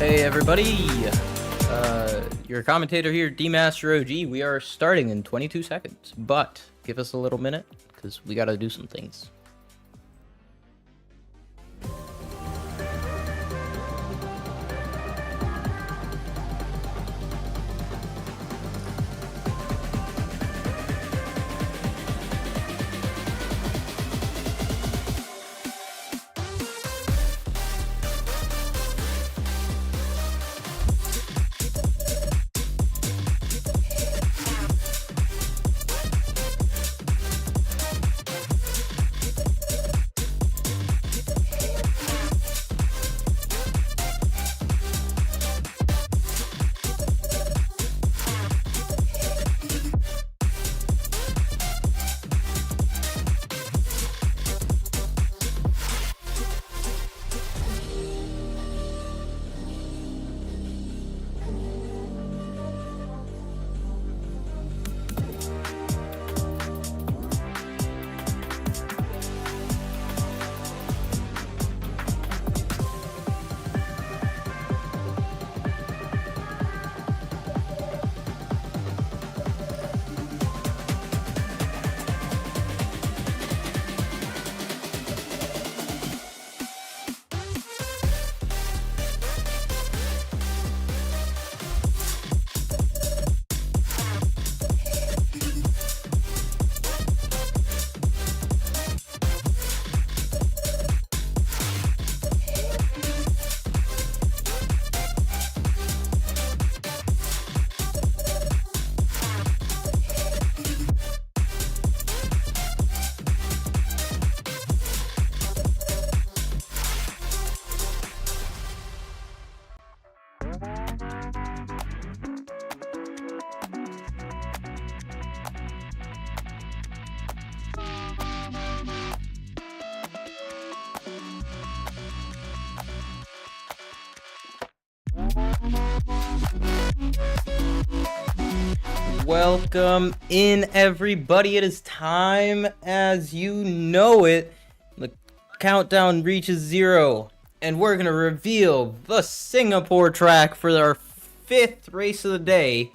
Hey everybody, your commentator here, DMasterOG. We are starting in 22 seconds, but give us a little minute because we gotta do some things. Welcome in, everybody. It is time, as you know it. The countdown reaches 0, and we're gonna reveal the Singapore track for our 5th race of the day,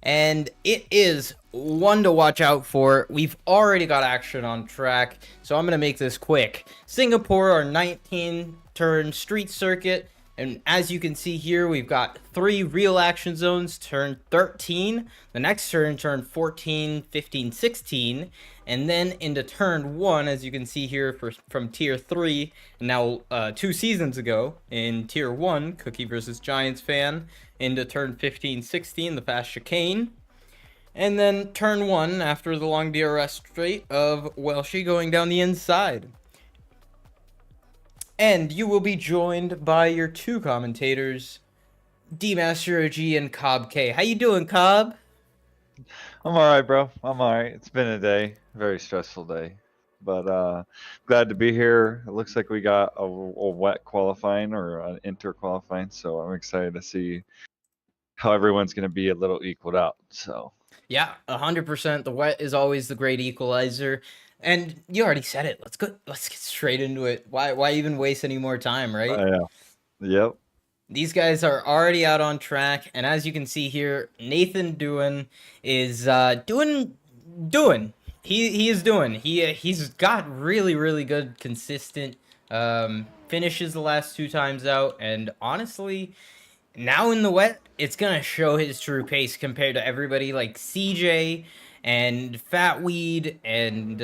and it is one to watch out for. We've already got action on track, so I'm gonna make this quick. Singapore, our 19-turn street circuit. And as you can see here, we've got 3 real action zones, turn 13, the next turn 14, 15, 16, and then into turn 1, as you can see here from tier 3, and now 2 seasons ago in tier 1, Cookie versus Giants fan, into turn 15, 16, the fast chicane, and then turn 1 after the long DRS straight of Welshie going down the inside. And you will be joined by your 2 commentators, DMasterOG and KobbK. How you doing, Kobb? I'm alright, bro. I'm alright. It's been a day, very stressful day, but glad to be here. It looks like we got a wet qualifying or an inter qualifying, so I'm excited to see how everyone's going to be a little equaled out. So yeah, 100%. The wet is always the great equalizer. And you already said it. Let's get straight into it. Why even waste any more time, right? yeah, yep. These guys are already out on track, and as you can see here, Nathan Doohan is doing. He is doing. He's got really good consistent finishes the last 2 times out, and honestly, now in the wet, it's gonna show his true pace compared to everybody like CJ and Fatweed and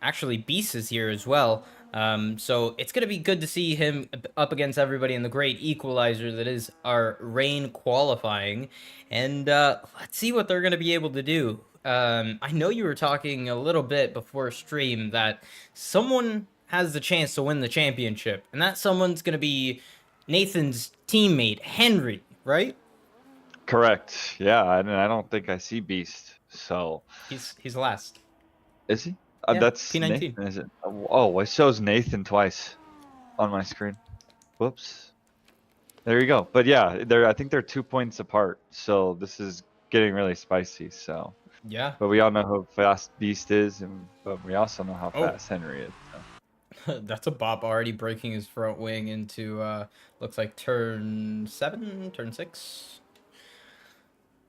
actually Beast is here as well. So it's gonna be good to see him up against everybody in the great equalizer that is our rain qualifying, and let's see what they're gonna be able to do. I know you were talking a little bit before stream that someone has the chance to win the championship, and that someone's gonna be Nathan's teammate Henry, right? Correct. Yeah, and I don't think I see Beast. So He's last. is he? Yeah, That's P19. Nathan, is it? Oh, it shows Nathan twice on my screen. Whoops. There you go. But yeah, I think they're 2 points apart. So this is getting really spicy. So Yeah. but we all know how fast Beast is, but we also know how fast Henry is. So. That's a bop, already breaking his front wing into looks like turn 7, turn 6.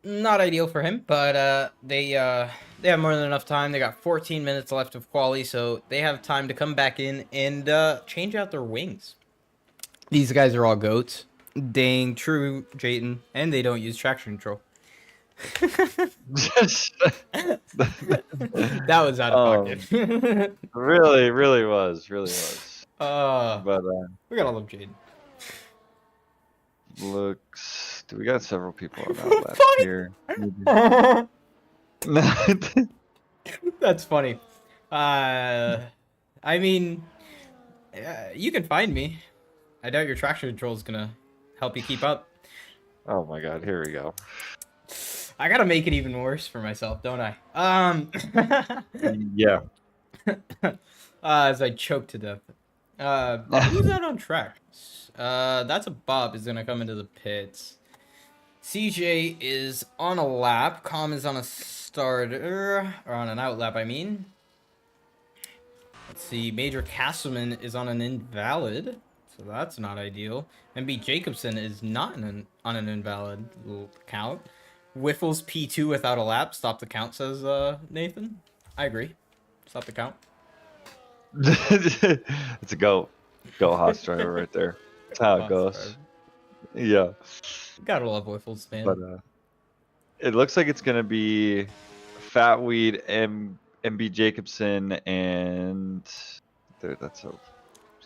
Not ideal for him, but they have more than enough time. They got 14 minutes left of quali, so they have time to come back in and change out their wings. These guys are all goats. Dang, true, Jayton, and they don't use traction control. That was out of pocket. really was. But We gotta love Jaden. looks, we got several people on that left here. That's funny. I mean, you can find me. I doubt your traction control is gonna help you keep up. Oh my god, here we go. I gotta make it even worse for myself, don't I? Yeah. As I choke to death. Who's out on track? That's a Bob is gonna come into the pits. CJ is on a lap. Com is on a starter, or on an out lap, I mean. Let's see. Major Castleman is on an invalid, so that's not ideal. MB Jacobson is not on an invalid count. Wiffles P2 without a lap. Stop the count, says Nathan. I agree. Stop the count. It's a go Haas driver right there. That's how it goes. Yeah. Gotta love Wiffles, man. But it looks like it's gonna be Fatweed, MB Jacobson, and there. Is that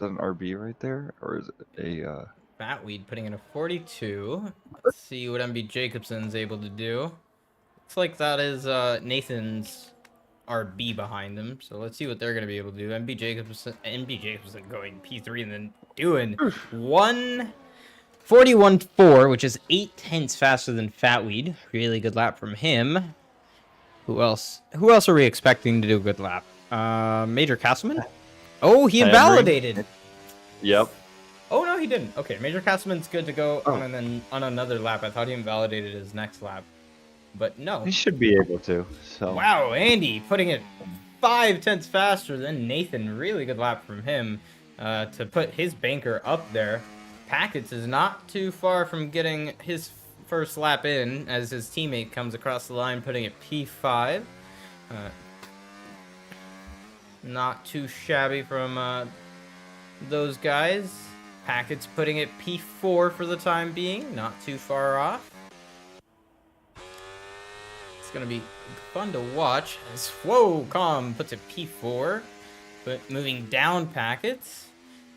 an RB right there, or is it a? Fatweed putting in a 42. Let's see what MB Jacobson's able to do. Looks like that is Nathan's RB behind them. So let's see what they're gonna be able to do. MB Jacobson going P3 and then doing 1:41.4, which is 8/10 faster than Fatweed. Really good lap from him. Who else? Who else are we expecting to do a good lap? Major Castleman? Oh, he invalidated. Yep. Oh no, he didn't. Okay, Major Castleman's good to go on another lap. I thought he invalidated his next lap, but no. He should be able to. So. Wow, Andy putting it 5/10 faster than Nathan. Really good lap from him to put his banker up there. Packets is not too far from getting his first lap in as his teammate comes across the line, putting it P5. Not too shabby from those guys. Packets putting it P4 for the time being, not too far off. It's gonna be fun to watch as Com puts it P4, but moving down Packets.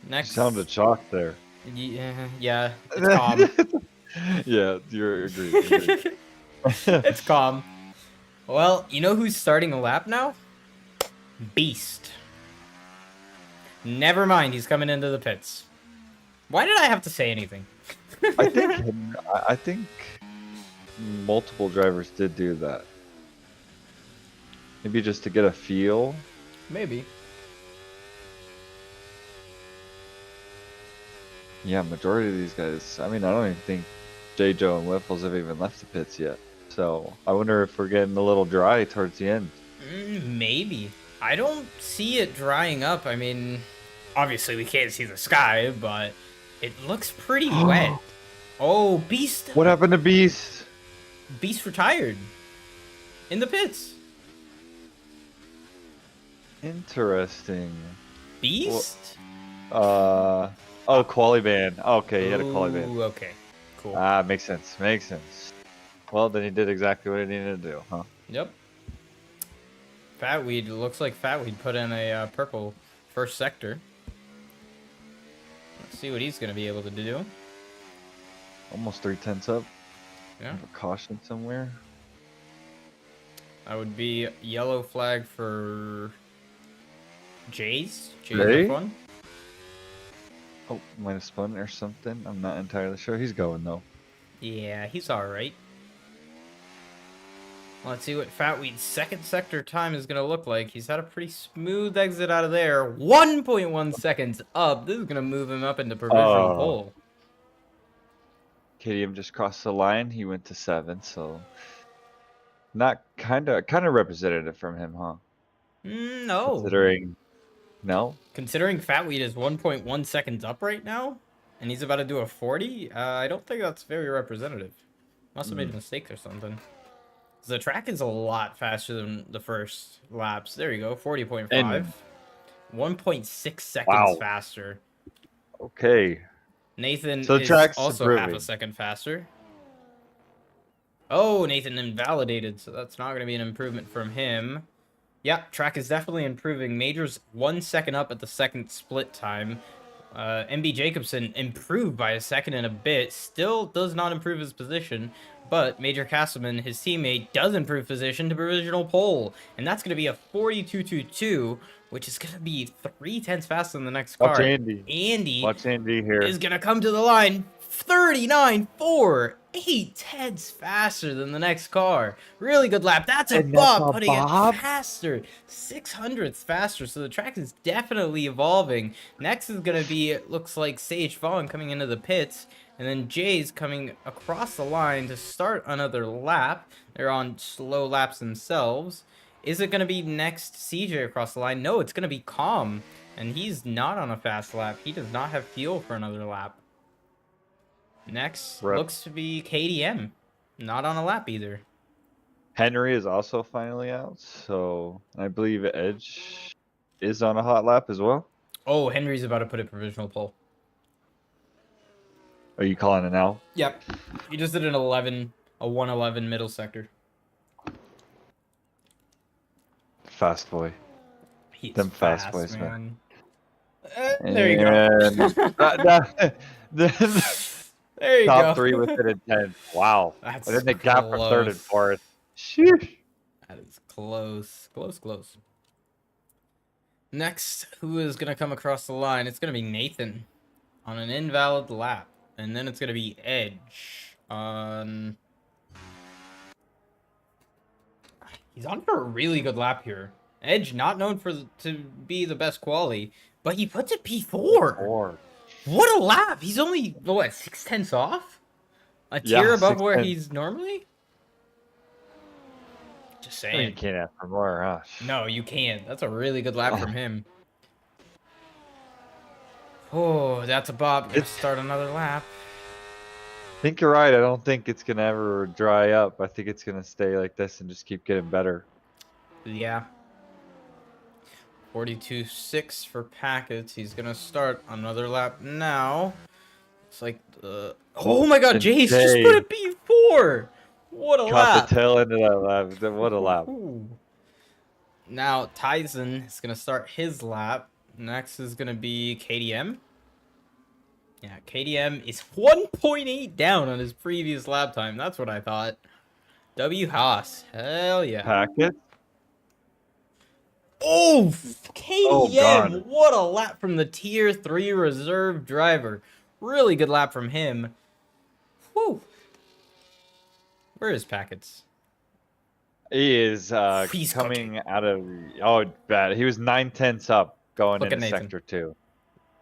Next, You sounded shocked there. Yeah, it's Com. Yeah, you're agreed. It's Com. Well, you know who's starting a lap now? Beast. Never mind, he's coming into the pits. Why did I have to say anything? I think multiple drivers did do that. Maybe just to get a feel. Maybe. Yeah, majority of these guys. I mean, I don't even think J. Joe and Wiffles have even left the pits yet. So I wonder if we're getting a little dry towards the end. Maybe. I don't see it drying up. I mean, obviously we can't see the sky, but it looks pretty wet. Oh, Beast. What happened to Beast? Beast retired. In the pits. Interesting. Beast? Oh, quali ban. Okay, he had a quali ban. Okay, cool. Makes sense. Makes sense. Well, then he did exactly what he needed to do, huh? Yep. Fatweed, looks like Fatweed put in a purple first sector. Let's see what he's going to be able to do. Almost 3/10 up. Yeah. Have a caution somewhere. That would be yellow flag for Jays. Jay? F1. Oh, might have spun or something. I'm not entirely sure. He's going though. Yeah, he's alright. Let's see what Fatweed's second sector time is going to look like. He's had a pretty smooth exit out of there. 1.1 seconds up. This is going to move him up into provisional pole. KDM just crossed the line. He went to 7, so not kind of representative from him, huh? No. Considering No. Considering Fatweed is 1.1 seconds up right now, and he's about to do a 40, I don't think that's very representative. Must have made a mistake or something. The track is a lot faster than the first laps. There you go, 40.5. And 1.6 seconds wow. faster. Okay. Nathan So the is track's also half a improving. second faster. Oh, Nathan invalidated, so that's not going to be an improvement from him. Yep, track is definitely improving. Major's 1 second up at the second split time. MB Jacobson improved by a second and a bit. Still does not improve his position, but Major Castleman, his teammate, does improve position to provisional pole. And that's going to be a 42.22, which is going to be 3/10 faster than the next Watch car. Andy. Andy Watch Andy here. is going to come to the line 39.4, 8/10 faster than the next car. Really good lap. That's a Bob putting it faster, 600ths faster. So the track is definitely evolving. Next is going to be, it looks like Sage Vaughn coming into the pits, and then Jay's coming across the line to start another lap. They're on slow laps themselves. Is it going to be next CJ across the line? No, it's going to be Calm, and he's not on a fast lap. He does not have fuel for another lap. Next looks to be KDM, not on a lap either. Henry is also finally out, so I believe Edge is on a hot lap as well. Oh, Henry's about to put a provisional pole. Are you calling it now? Yep. He just did a 111 middle sector. Fast boy. He's Them fast boys, man. There you go. There you Top go. 3 within a 10. Wow. That's and then the gap for close. 3rd and 4th. Sheesh. That is close. Close. Next, who is going to come across the line? It's going to be Nathan on an invalid lap. And then it's going to be Edge on... He's on for a really good lap here. Edge, not known to be the best quality, but he puts it P4. What a lap! He's only, what, 6/10 off? A tier above where he's normally? Just saying. You can't ask for more, huh? No, you can't. That's a really good lap from him. Oh, that's a Bob. Gonna start another lap. I think you're right. I don't think it's going to ever dry up. I think it's going to stay like this and just keep getting better. Yeah. 42.6 for Packets. He's going to start another lap now. It's like, oh my god, Jace just put a P4! What a lap! Caught the tail end of that lap. What a lap. Now, Tyson is going to start his lap. Next is going to be KDM. Yeah, KDM is 1.8 down on his previous lap time. That's what I thought. W. Haas. Hell yeah. Packet. Oh, KDM. What a lap from the Tier 3 reserve driver. Really good lap from him. Whew. Where is Packets? He is coming out of... Oh, bad. He was 9/10 up going into Sector 2.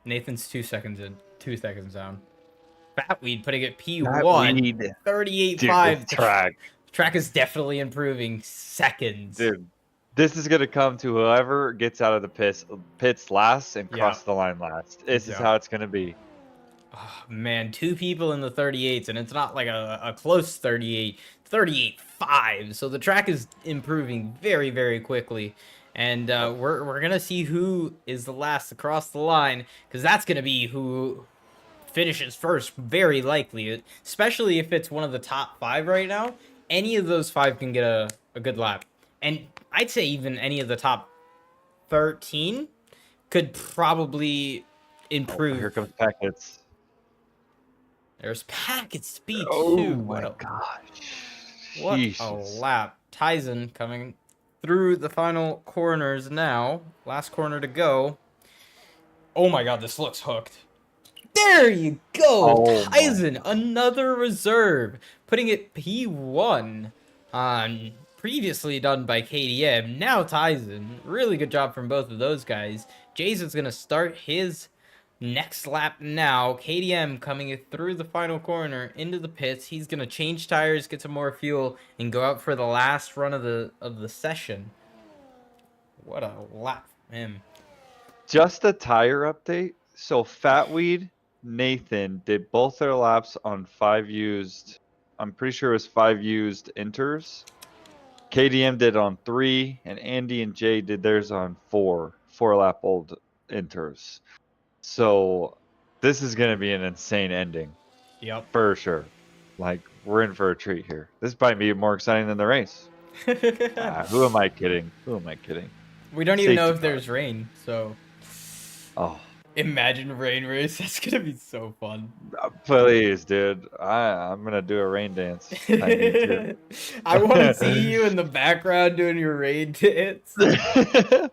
Nathan's 2 seconds in. 2 seconds down. Fatweed putting it P1. 38.5. Track. Track is definitely improving seconds. Dude, this is going to come to whoever gets out of the pits last and cross the line last. This is how it's going to be. Oh, man, 2 people in the 38s, and it's not like a close 38. 38.5. So the track is improving very, very quickly. And we're going to see who is the last to cross the line, because that's going to be who finishes first, very likely, especially if it's one of the top 5 right now. Any of those 5 can get a good lap. And I'd say even any of the top 13 could probably improve. Oh, here comes Packets. There's Packets speed oh too. My gosh. What a lap. Tyson coming through the final corners now. Last corner to go. Oh my god, this looks hooked. There you go. Tyson, another reserve. Putting it P1 on previously done by KDM. Now Tyson. Really good job from both of those guys. Jason's going to start his next lap now. KDM coming through the final corner into the pits. He's going to change tires, get some more fuel, and go out for the last run of the session. What a lap from him. Just a tire update. So Fatweed, Nathan did both their laps on 5 used. I'm pretty sure it was 5 used inters. KDM did on 3, and Andy and Jay did theirs on 4 lap old inters. So this is gonna be an insane ending Yep. for sure. Like we're in for a treat here. This might be more exciting than the race. Who am I kidding? Who am I kidding? We don't even know Safety if there's rain, so Oh, imagine rain race. That's gonna be so fun. please, dude. I'm gonna do a rain dance. I need to. I want to see you in the background doing your rain dance. I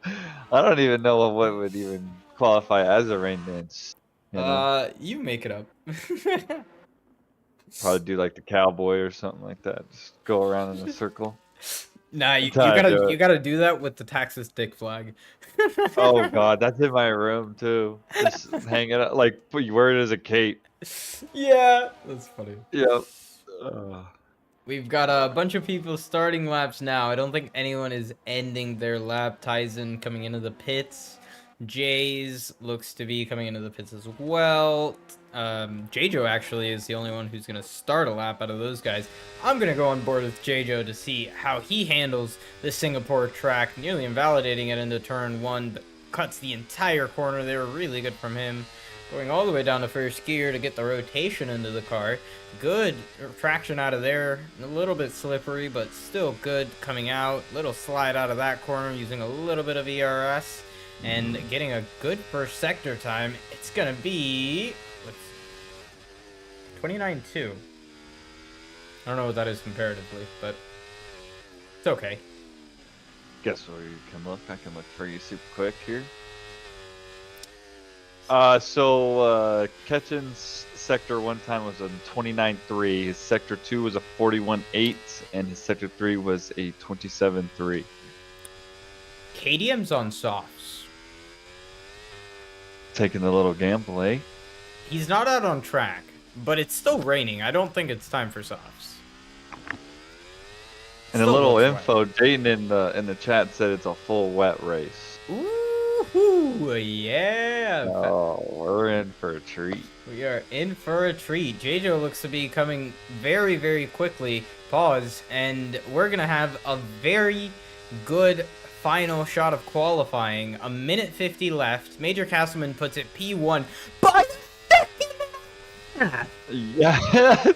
don't even know what would even qualify as a rain dance. You know? You make it up. Probably do like the cowboy or something like that. Just go around in a circle. Nah, you Until I do gotta it. you gotta do that with the Texas stick flag. Oh god, that's in my room too. Just hang it up, like you wear it as a cape. Yeah, that's funny. Yep. We've got a bunch of people starting laps now. I don't think anyone is ending their lap. Tyson coming into the pits. Jay's looks to be coming into the pits as well. J-Jo actually is the only one who's going to start a lap out of those guys. I'm going to go on board with J-Jo to see how he handles the Singapore track, nearly invalidating it into turn 1, but cuts the entire corner. They were really good from him. Going all the way down to first gear to get the rotation into the car. Good traction out of there. A little bit slippery, but still good coming out. Little slide out of that corner using a little bit of ERS. And getting a good first sector time. It's going to be 29.2. I don't know what that is comparatively, but it's okay. Guess where you can look? I can look for you super quick here. Ketchin's sector 1 time was a 29.3. His sector 2 was a 41.8, and his sector 3 was a 27.3. KDM's on softs. Taking a little gamble, eh? He's not out on track, but it's still raining. I don't think it's time for softs. And a little info, Dayton in the chat said it's a full wet race. Ooh, yeah. Oh, we're in for a treat. We are in for a treat. J-Jo looks to be coming very, very quickly. Pause. And we're going to have a very good final shot of qualifying. A minute 50 left. Major Castleman puts it P1 by 50. Yeah.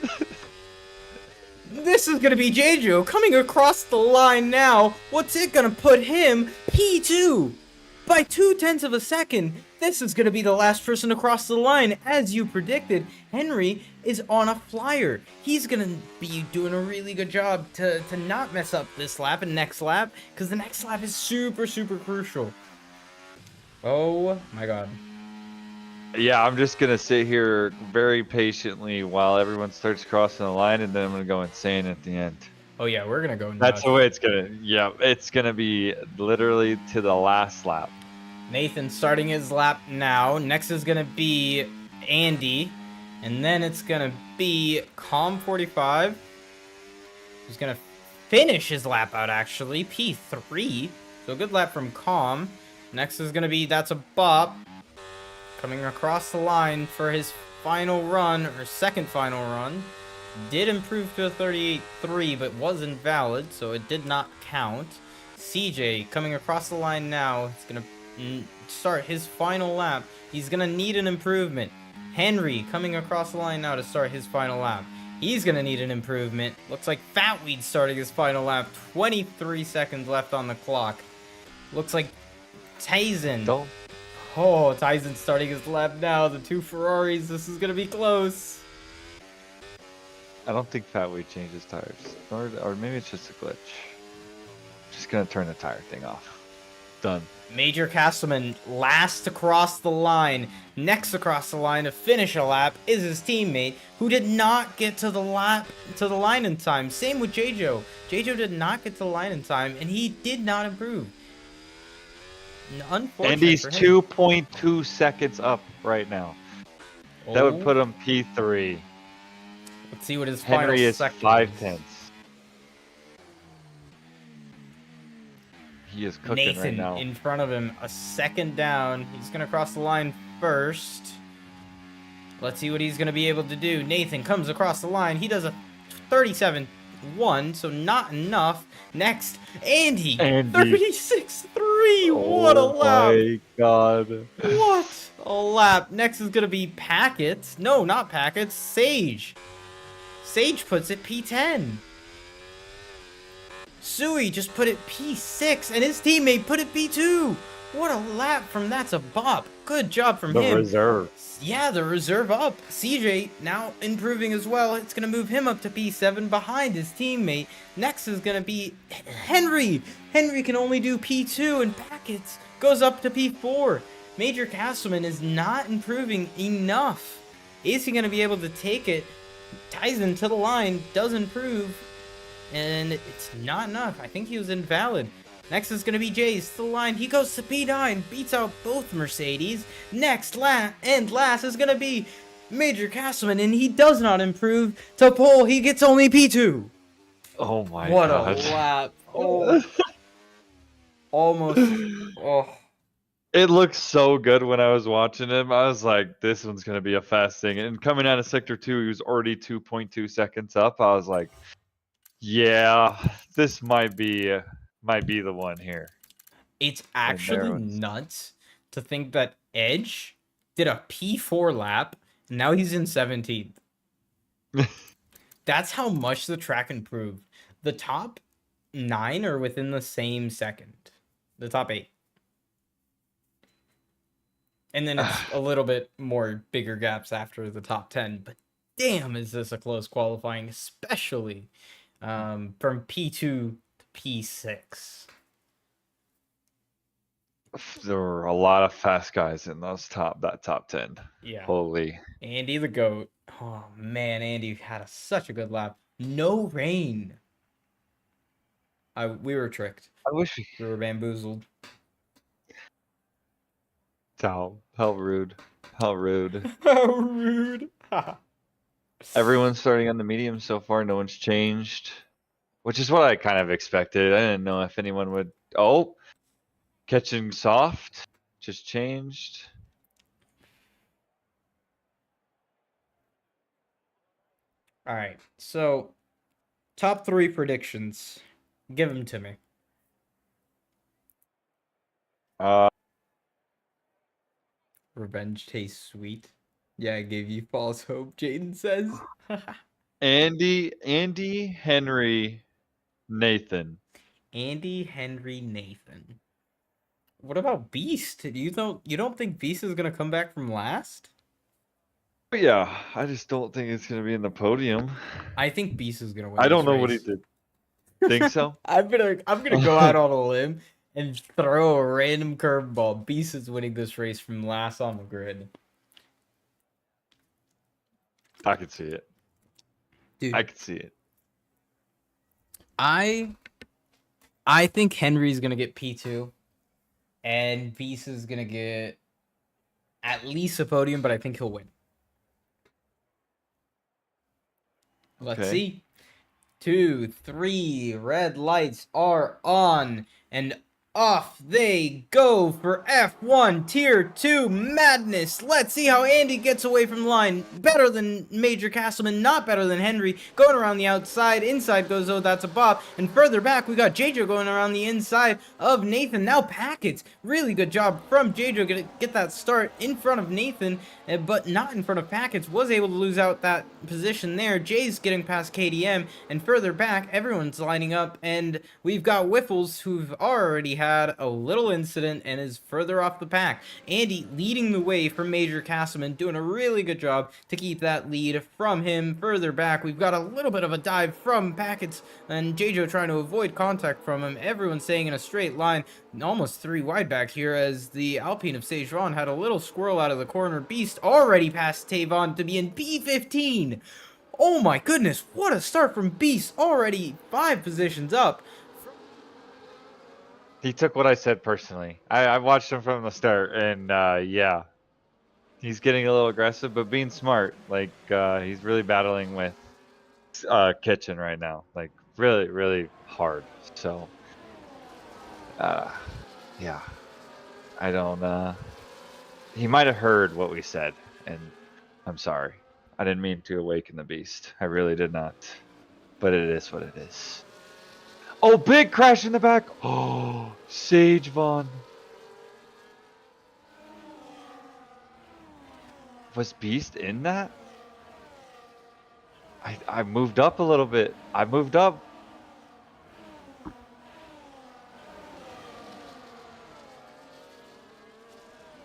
This is going to be J-Jo coming across the line now. What's it going to put him? P2 by 0.2 of a second. This is going to be the last person to cross the line. As you predicted, Henry is on a flyer. He's going to be doing a really good job to not mess up this lap and next lap, because the next lap is super, super crucial. Oh my god. Yeah, I'm just going to sit here very patiently while everyone starts crossing the line, and then I'm going to go insane at the end. Oh yeah, we're going to go nuts. That's the way it's going to, yeah, it's going to be literally to the last lap. Nathan starting his lap now. Next is going to be Andy. And then it's going to be KobbK, who's going to finish his lap out, actually. P3. So good lap from KobbK. Next is going to be That's a Bop, coming across the line for his final run, or second final run. Did improve to a 38.3, but was invalid, so it did not count. CJ coming across the line now. He's going to start his final lap. He's going to need an improvement. Henry coming across the line now to start his final lap. He's going to need an improvement. Looks like Fatweed starting his final lap. 23 seconds left on the clock. Looks like Tyson. Oh, Tyson's starting his lap now. The two Ferraris. This is going to be close. I don't think Fatweed changes tires. Or maybe it's just a glitch. Just going to turn the tire thing off. Done. Major Castleman last to cross the line. Next across the line to finish a lap is his teammate, who did not get to the line in time. Same with J-Jo. J-Jo did not get to the line in time, and he did not improve. Unfortunate. And he's 2.2 seconds up right now. That would put him P3. Let's see what his Henry final is sector 5/10. He is cooking Nathan right now. in front of him, a second down. He's going to cross the line first. Let's see what he's going to be able to do. Nathan comes across the line. He does a 37-1, so not enough. Next, Andy. 36-3. What a lap. Oh my god. What a lap. Next is going to be Packets. No, not Packets. Sage. Sage puts it P10. Sui just put it P6, and his teammate put it P2. What a lap from That's a Bop. Good job from him. The reserve. Yeah, the reserve up. CJ now improving as well. It's going to move him up to P7 behind his teammate. Next is going to be Henry. Henry can only do P2, and Packets goes up to P4. Major Castleman is not improving enough. Is he going to be able to take it? Tyson to the line, does improve, and it's not enough. I think he was invalid. Next is going to be Jays to the line. He goes to P9, beats out both Mercedes. Next, last is going to be Major Castleman, and he does not improve to pole. He gets only P2. Oh my what god. What a lap. Oh. Almost. Oh. It looked so good when I was watching him. I was like, this one's going to be a fast thing. And coming out of Sector 2, he was already 2.2 seconds up. I was like, yeah, this might be the one here. It's actually nuts to think that Edge did a P4 lap, and now he's in 17th. That's how much the track improved. The top 9 are within the same second. The top 8. And then it's a little bit more bigger gaps after the top 10. But damn, is this a close qualifying, especially from P2 to P6. There were a lot of fast guys in that top 10. Yeah. Holy. Andy the GOAT. Oh, man, Andy had such a good lap. No rain. We were tricked. I wish we were bamboozled. How rude. How rude. How rude. Everyone's starting on the medium so far. No one's changed, which is what I kind of expected. I didn't know if anyone would. Oh, catching soft just changed. All right. So, top 3 predictions. Give them to me. Revenge tastes sweet. Yeah, I gave you false hope, Jaden says. Andy, Henry, Nathan. Andy, Henry, Nathan. What about Beast? You don't think Beast is gonna come back from last? Yeah, I just don't think it's gonna be in the podium. I think Beast is gonna win. I don't know what he did. Think so? I'm gonna go out on a limb and throw a random curveball. Beast is winning this race from last on the grid. I could see it. Dude, I could see it. I think Henry's gonna get P2, and Beast is gonna get at least a podium, but I think he'll win. Let's see. 2, 3, red lights are on, and off they go for F1 Tier 2 madness. Let's see how Andy gets away from the line. Better than Major Castleman, not better than Henry. Going around the outside. Inside goes, oh, That's a Bop. And further back, we got JJ going around the inside of Nathan. Now Packets. Really good job from JJ to get that start in front of Nathan, but not in front of Packets. Was able to lose out that position there. Jay's getting past KDM, and further back, everyone's lining up, and we've got Whiffles, who've already had a little incident and is further off the pack. Andy leading the way from Major Castleman, doing a really good job to keep that lead from him. Further back, we've got a little bit of a dive from Packets, and JJ trying to avoid contact from him. Everyone staying in a straight line, almost 3 wide back here, as the Alpine of Sejuan had a little squirrel out of the corner. Beast already past Tavon to be in P15. Oh my goodness, what a start from Beast, already 5 positions up. He took what I said personally. I watched him from the start, and yeah, he's getting a little aggressive, but being smart. Like he's really battling with Kitchen right now, like really, really hard. So Uh, yeah. I don't. He might have heard what we said, and I'm sorry. I didn't mean to awaken the beast. I really did not. But it is what it is. Oh, big crash in the back. Oh, Sage Vaughn. Was Beast in that? I moved up a little bit. I moved up.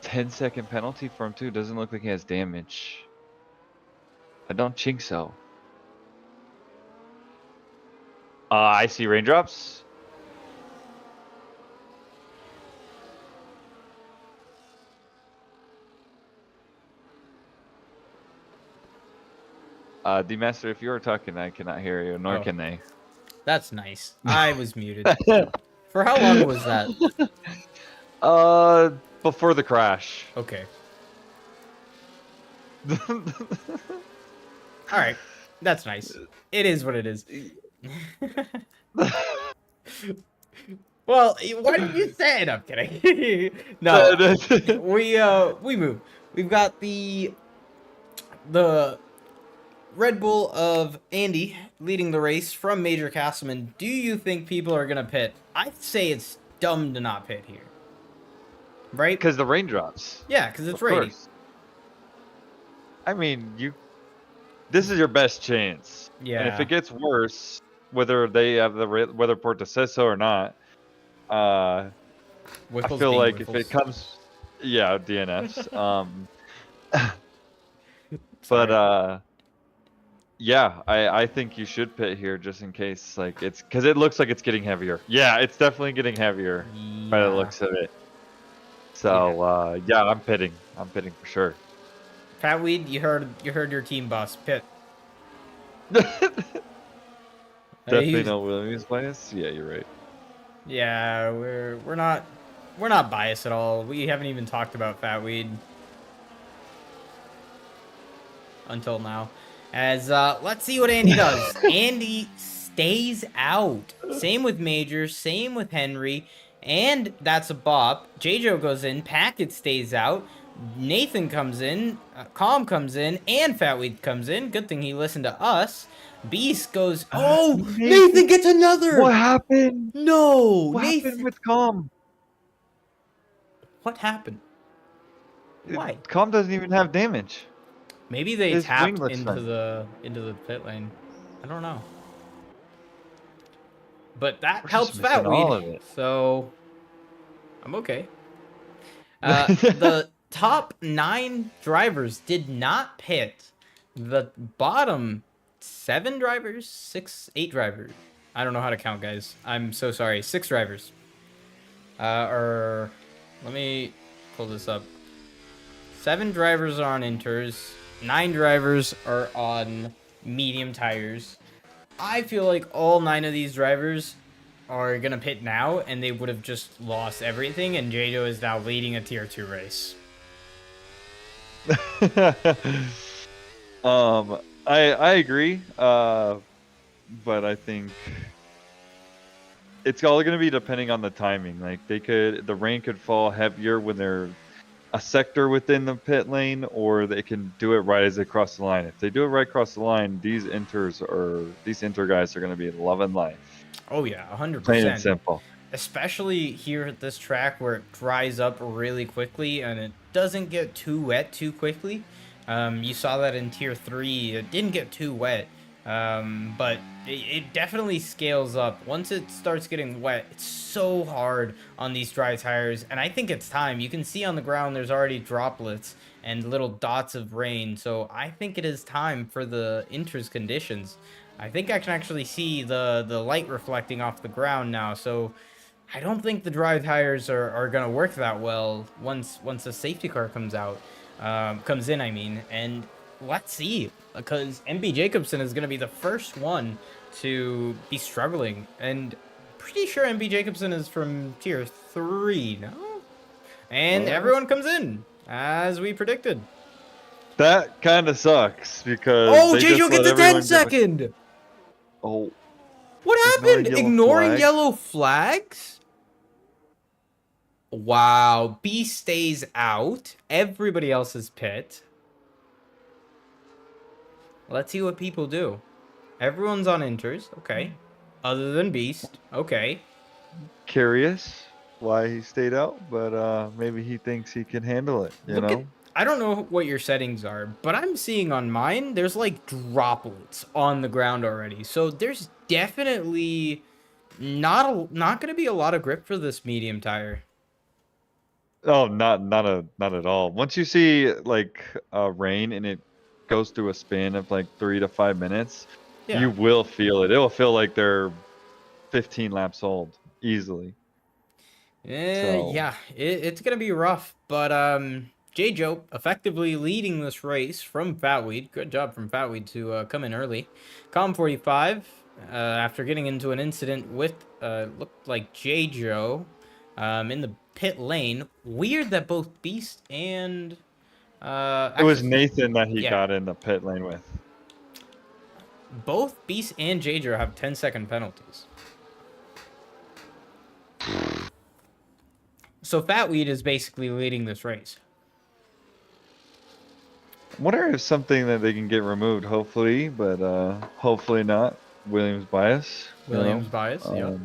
Ten-second penalty for him too. Doesn't look like he has damage. I don't think so. I see raindrops. DMaster, if you are talking, I cannot hear you, nor can they. That's nice. I was muted. For how long was that? Before the crash. Okay. All right. That's nice. It is what it is. Well, why did you say it? I'm kidding. No, we move. We've got the Red Bull of Andy leading the race from Major Castleman. Do you think people are gonna pit? I'd say it's dumb to not pit here, right? Because the raindrops. Yeah, because it's Of raining. course. I mean, this is your best chance. Yeah. And if it gets worse, whether they have the weather report that says so or not, I Whiffles feel being like whiffles. if it comes, yeah, DNFs. Sorry. But yeah, I think you should pit here just in case, like it's because it looks like it's getting heavier. Yeah, it's definitely getting heavier by the looks of it. So yeah, I'm pitting. I'm pitting for sure. Fatweed, you heard your team boss pit. Definitely no Williams bias. Yeah, you're right. Yeah, we're not biased at all. We haven't even talked about Fatweed until now. As let's see what Andy does. Andy stays out. Same with Major. Same with Henry. And that's a bop. JJo goes in. Packet stays out. Nathan comes in. Calm comes in. And Fatweed comes in. Good thing he listened to us. Beast goes. Oh, Nathan gets another. What happened? No, What Nathan. happened with Calm? What happened? Why? Calm doesn't even have damage. Maybe they His tapped winglets into fine. the pit lane. I don't know. But that We're helps just missing all of Fatweed. it. So I'm okay. The top 9 drivers did not pit. The bottom 7 drivers, 6, 8 drivers. I don't know how to count, guys. I'm so sorry. 6 drivers. Or let me pull this up. 7 drivers are on inters. 9 drivers are on medium tires. I feel like all 9 of these drivers are gonna pit now, and they would have just lost everything, and JJo is now leading a tier 2 race. I agree. But I think it's all going to be depending on the timing. Like the rain could fall heavier when they're a sector within the pit lane, or they can do it right as they cross the line. If they do it right across the line, these inter guys are going to be loving life. Oh yeah, 100%. Plain and simple. Especially here at this track where it dries up really quickly and it doesn't get too wet too quickly. You saw that in tier 3. It didn't get too wet, but it definitely scales up. Once it starts getting wet, it's so hard on these dry tires, and I think it's time. You can see on the ground there's already droplets and little dots of rain, so I think it is time for the inters conditions. I think I can actually see the light reflecting off the ground now, so I don't think the dry tires are gonna work that well once the safety car comes in, I mean, and let's see, because MB Jacobson is gonna be the first one to be struggling, and pretty sure MB Jacobson is from tier 3, no? And everyone comes in as we predicted. That kind of sucks because Oh, JJo gets a 10-second. Oh, What happened? Ignoring yellow flags? Wow, B stays out. Everybody else is pit. Let's see what people do. Everyone's on inters, okay. Other than Beast, okay. Curious why he stayed out, but maybe he thinks he can handle it, you Look at, know? I don't know what your settings are, but I'm seeing on mine, there's like droplets on the ground already. So there's definitely not going to be a lot of grip for this medium tire. Oh, not at all. Once you see like rain and it goes through a span of like 3 to 5 minutes, Yeah. you will feel it. It will feel like they're 15 laps old easily. So Yeah, it's gonna be rough, but J-Joe effectively leading this race from Fatweed. Good job from Fatweed to come in early. Com45, after getting into an incident with looked like J-Joe in the pit lane. Weird that both Beast and it was actually, Nathan that he yeah, got in the pit lane with. both Beast and J-Joe have 10-second penalties. So Fatweed is basically leading this race. I wonder if something that they can get removed, hopefully, but hopefully not. Williams bias, you know. Williams bias, yep.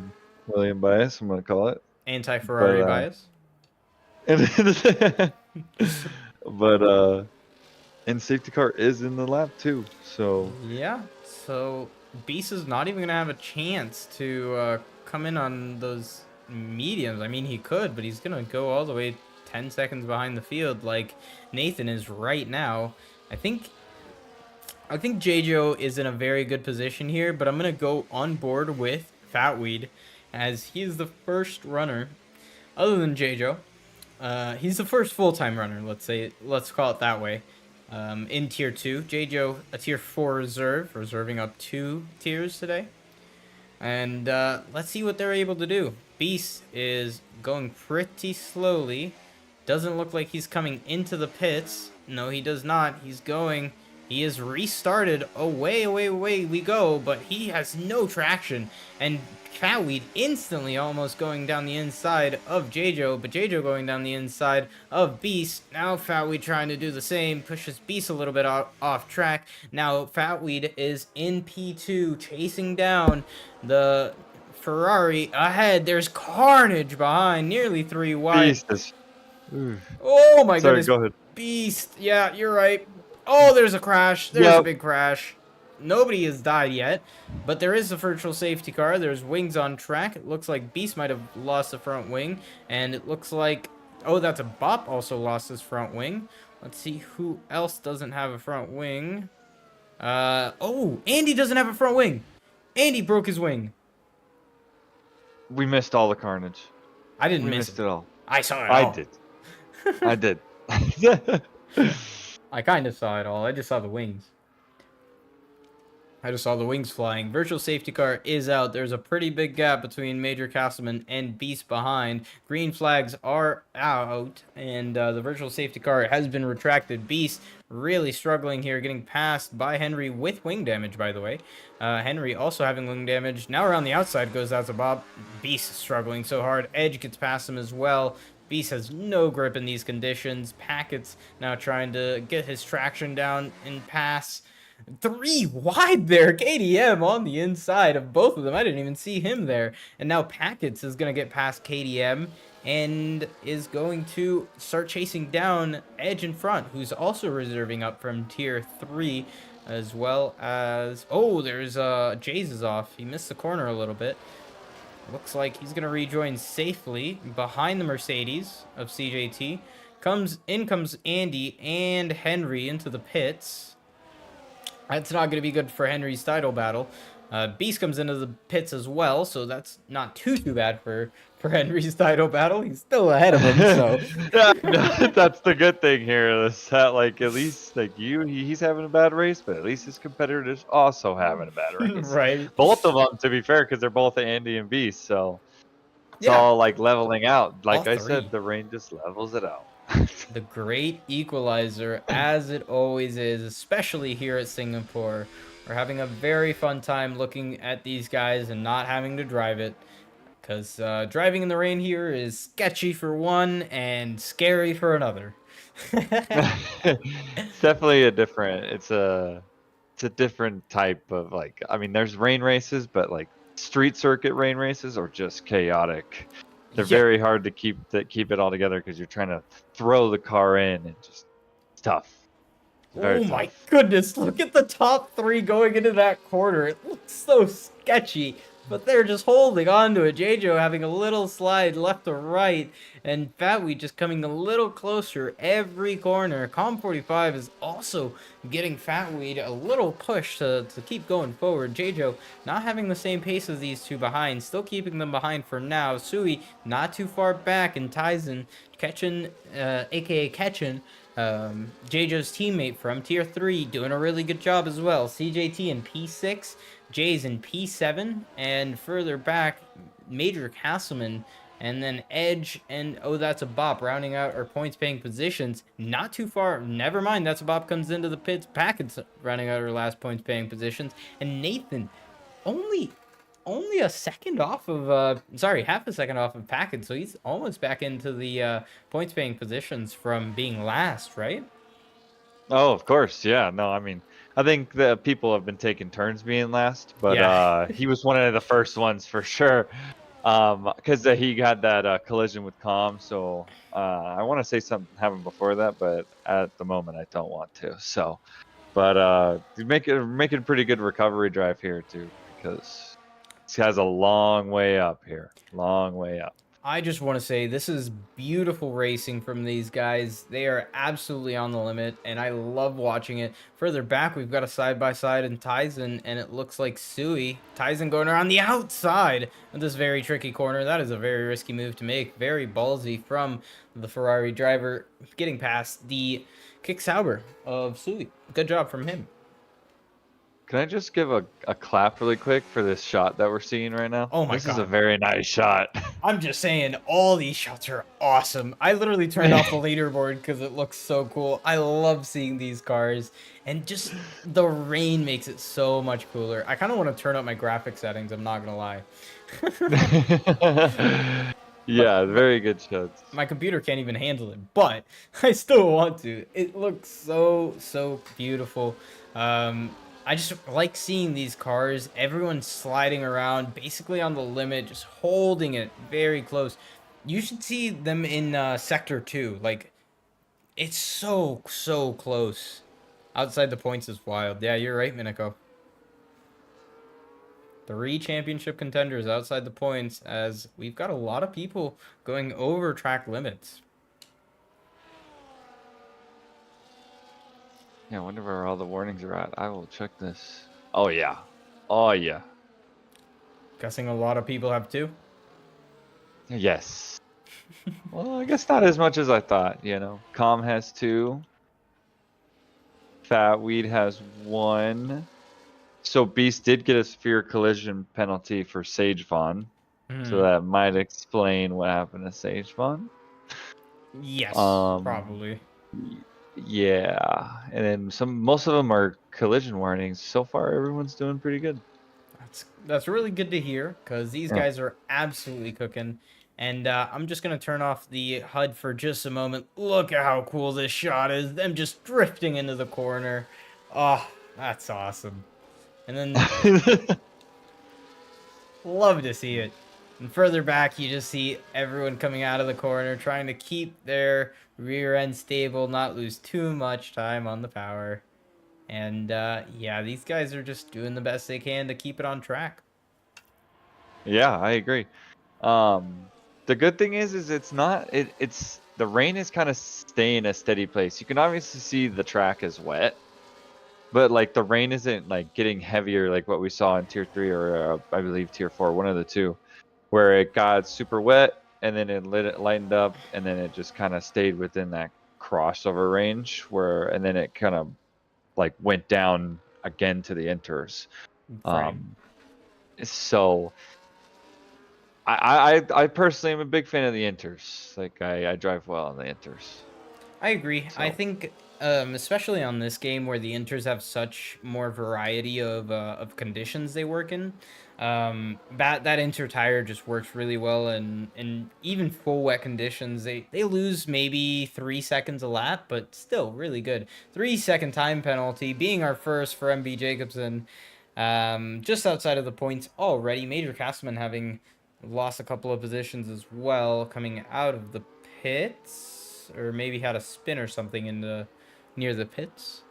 William bias, I'm gonna call it. Anti-Ferrari But bias. but and safety car is in the lap too, so Yeah, so Beast is not even gonna have a chance to come in on those mediums. I mean, he could, but he's gonna go all the way 10 seconds behind the field like Nathan is right now. I think JJo is in a very good position here, but I'm gonna go on board with Fatweed as he is the first runner other than JJo. He's the first full-time runner, let's call it that way. In tier 2, JJo a tier 4 reserve, reserving up 2 tiers today. And let's see what they're able to do. Beast is going pretty slowly. Doesn't look like he's coming into the pits. No, he does not. He's going. He is restarted. Away we go. But he has no traction. And Fatweed instantly almost going down the inside of J-Jo, but J-Jo going down the inside of Beast. Now Fatweed trying to do the same, pushes Beast a little bit off track. Now Fatweed is in P2, chasing down the Ferrari ahead. There's carnage behind, nearly 3 wide. Jesus. Oh my Sorry, goodness. go ahead. Beast. Yeah, you're right. Oh, there's a crash. There's a big crash. Nobody has died yet, but there is a virtual safety car. There's wings on track. It looks like Beast might have lost the front wing, and it looks like, oh, that's a Bop also lost his front wing. Let's see who else doesn't have a front wing. Oh, Andy doesn't have a front wing. Andy broke his wing. We missed all the carnage. I didn't We miss missed it all. I saw it all. I did. I did. I kind of saw it all. I just saw the wings. I just saw the wings flying. Virtual safety car is out. There's a pretty big gap between Major Castleman and Beast behind. Green flags are out, and the virtual safety car has been retracted. Beast really struggling here, getting passed by Henry with wing damage, by the way. Henry also having wing damage. Now around the outside goes out to Bob. Beast struggling so hard. Edge gets past him as well. Beast has no grip in these conditions. Packet's now trying to get his traction down and pass. 3 wide there. KDM on the inside of both of them. I didn't even see him there. And now Packets is going to get past KDM and is going to start chasing down Edge in front, who's also reserving up from tier 3, as well as... Oh, there's Jays is off. He missed the corner a little bit. Looks like he's going to rejoin safely behind the Mercedes of CJT. Comes Andy and Henry into the pits. That's not going to be good for Henry's title battle. Beast comes into the pits as well, so that's not too bad for Henry's title battle. He's still ahead of him, so... That's the good thing here. Is that, like, at least, like, he's having a bad race, but at least his competitor is also having a bad race. Right. Both of them, to be fair, because they're both Andy and Beast, so it's all, like, leveling out. Like I said, the rain just levels it out. The great equalizer, as it always is, especially here at Singapore. We're having a very fun time looking at these guys and not having to drive it, because driving in the rain here is sketchy for one and scary for another. It's definitely a different. It's a different type of like. I mean, there's rain races, but like street circuit rain races are just chaotic. They're Yeah. very hard to keep it all together because you're trying to throw the car in and just it's tough. It's very Oh my tough. goodness, look at the top three going into that corner. It looks so sketchy, but they're just holding on to it. JJo having a little slide left to right, and Fatweed just coming a little closer every corner. Com45 is also getting Fatweed a little push to keep going forward. JJo not having the same pace as these two behind, still keeping them behind for now. Sui not too far back, and Tyson catching, aka catching, JJo's teammate from Tier 3 doing a really good job as well. CJT in P6, Jay's in P7, and further back, Major Castleman, and then Edge and Oh That's a Bop rounding out our points paying positions. Not too far, never mind, That's a Bop comes into the pits. Packets rounding out our last points paying positions, and Nathan only a second off of sorry, half a second off of Packard, so he's almost back into the points paying positions from being last, right? Oh, of course, yeah. No, I mean, I think the people have been taking turns being last, but Yeah. he was one of the first ones for sure. Because he had that collision with Com, so I want to say something happened before that, but at the moment I don't want to. So, but making a pretty good recovery drive here too, because he has a long way up here, long way up. I just want to say this is beautiful racing from these guys. They are absolutely on the limit, and I love watching it. Further back, we've got a side-by-side in Tyson, and it looks like Sui. Tyson going around the outside of this very tricky corner. That is a very risky move to make. Very ballsy from the Ferrari driver, getting past the kick Sauber of Sui. Good job from him. Can I just give a clap really quick for this shot that we're seeing right now? Oh my This is a god. very nice shot. I'm just saying, all these shots are awesome. I literally turned off the leaderboard because it looks so cool. I love seeing these cars, and just the rain makes it so much cooler. I kind of want to turn up my graphic settings, I'm not gonna lie. but, Yeah, but very good shots. my computer can't even handle it, but I still want to. It looks so beautiful. I just like seeing these cars, everyone sliding around, basically on the limit, just holding it very close. You should see them in Sector 2. Like, it's so close. Outside the points is wild. Yeah, you're right, Miniko. 3 championship contenders outside the points, as we've got a lot of people going over track limits. Yeah, I wonder where all the warnings are at. I will check this. Oh yeah. Oh yeah. Guessing a lot of people have 2. Yes. Well, I guess not as much as I thought, you know. Com has 2. Fat Weed has 1. So Beast did get a sphere collision penalty for Sage Vaughn. So that might explain what happened to Sage Vaughn. Yes, probably. Yeah, and then most of them are collision warnings. So far, everyone's doing pretty good. That's really good to hear, because these guys are absolutely cooking. And I'm just going to turn off the HUD for just a moment. Look at how cool this shot is. Them just drifting into the corner. Oh, that's awesome. And then, love to see it. And further back, you just see everyone coming out of the corner, trying to keep their rear end stable, not lose too much time on the power. And yeah, these guys are just doing the best they can to keep it on track. Yeah, I agree. The good thing is it's not. It's the rain is kind of staying a steady place. You can obviously see the track is wet, but like the rain isn't like getting heavier like what we saw in Tier 3 or I believe Tier 4, one of the two, where it got super wet and then it lightened up and then it just kind of stayed within that crossover range and then it kind of like went down again to the inters. So I personally am a big fan of the inters. Like I drive well on the inters. I agree. So. I think Especially on this game where the inters have such more variety of conditions they work in. That inter tire just works really well, and even full wet conditions, they lose maybe 3 seconds a lap, but still really good. 3 second time penalty, being our first for MB Jacobson. Just outside of the points already. Major Castleman having lost a couple of positions as well, coming out of the pits, or maybe had a spin or something in the near the pits.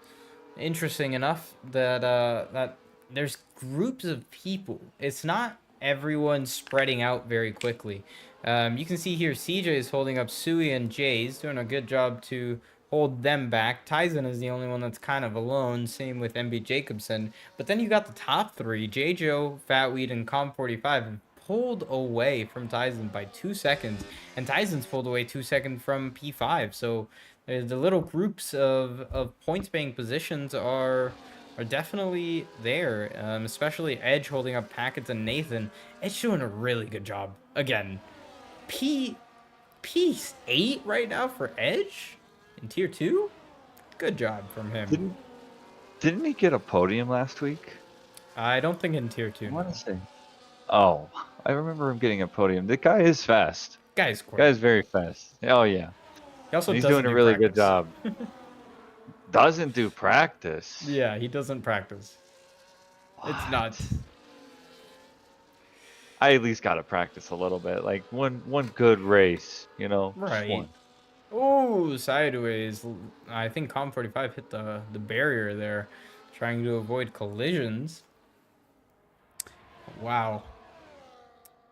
Interesting enough that that there's groups of people. It's not everyone spreading out very quickly. You can see here CJ is holding up Sui and Jay's, doing a good job to hold them back. Tyson is the only one that's kind of alone. Same with MB Jacobson. But then you got the top three, JJo, Fatweed, and Com45 have pulled away from Tyson by 2 seconds, and Tyson's pulled away 2 seconds from P5. So the little groups of points paying positions are definitely there, especially Edge holding up packets and Nathan. Edge doing a really good job. Again, P8 right now for Edge in tier 2. Good job from him. Didn't he get a podium last week? I don't think in tier 2. I want to say. Oh, I remember him getting a podium. The guy is fast. Guy's quick. Guy's very fast. Oh yeah. He also He's doesn't doing a do really practice. good job. Doesn't do practice. Yeah, he doesn't practice. It's nuts. I at least got to practice a little bit. Like one good race, you know. Right. Oh, sideways. I think Com45 hit the barrier there, trying to avoid collisions. Wow.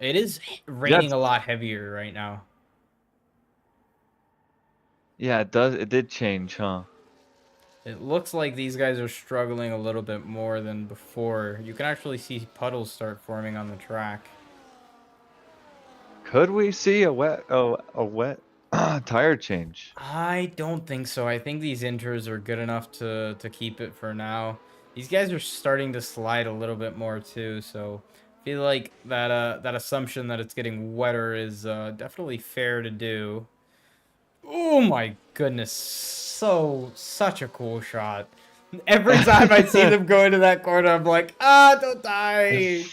It is raining a lot heavier right now. Yeah, it does. It did change, huh? It looks like these guys are struggling a little bit more than before. You can actually see puddles start forming on the track. Could we see a wet tire change? I don't think so. I think these inters are good enough to keep it for now. These guys are starting to slide a little bit more too, so I feel like that assumption that it's getting wetter is definitely fair to do. Oh my goodness, such a cool shot. Every time I see them go into that corner, I'm like, don't die.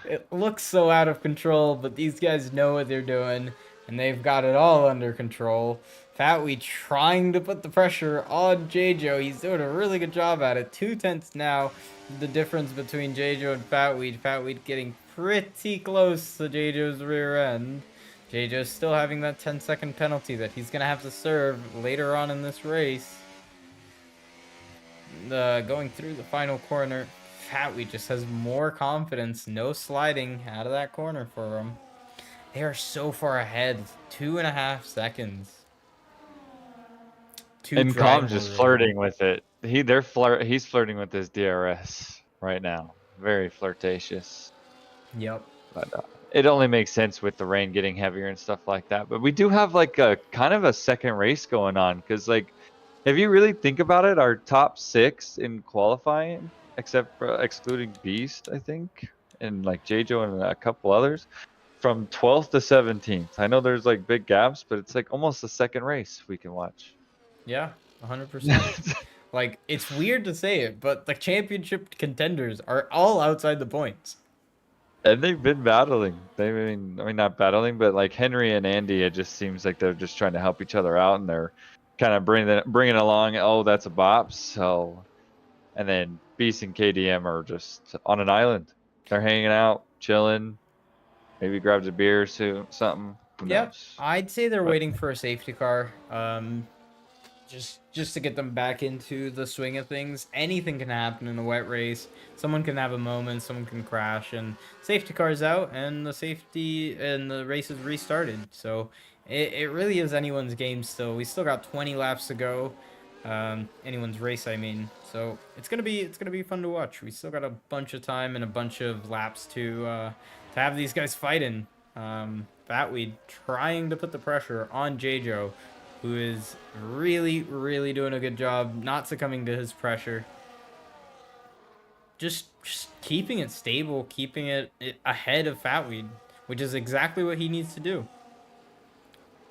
It looks so out of control, but these guys know what they're doing, and they've got it all under control. Fatweed trying to put the pressure on JJo. He's doing a really good job at it. 2/10 now, the difference between JJo and Fatweed. Fatweed getting pretty close to JJo's rear end. JJo's still having that 10-second penalty that he's going to have to serve later on in this race. Going through the final corner, Fatweed just has more confidence. No sliding out of that corner for him. They are so far ahead. 2.5 seconds. And Cobb's just flirting with it. He's flirting with his DRS right now. Very flirtatious. Yep. But it only makes sense with the rain getting heavier and stuff like that. But we do have like a kind of a second race going on, because like, if you really think about it, our top 6 in qualifying, except for excluding Beast, I think, and like JJo and a couple others, from 12th to 17th. I know there's like big gaps, but it's like almost a second race we can watch. Yeah, 100%. Like, it's weird to say it, but the championship contenders are all outside the points. And they've been battling. I mean, not battling, but like Henry and Andy, it just seems like they're just trying to help each other out, and they're kind of bringing along. Oh, that's a bop. So, and then Beast and KDM are just on an island. They're hanging out, chilling. Maybe grabs a beer or something. Yep, I'd say they're waiting for a safety car. Just to get them back into the swing of things. Anything can happen in a wet race. Someone can have a moment, someone can crash, and safety car's out, and the race is restarted. So it really is anyone's game still. We still got 20 laps to go. Anyone's race, I mean. So it's gonna be fun to watch. We still got a bunch of time and a bunch of laps to have these guys fighting. Fatweed trying to put the pressure on JJo, who is really doing a good job not succumbing to his pressure. Just keeping it stable, keeping it ahead of Fatweed, which is exactly what he needs to do.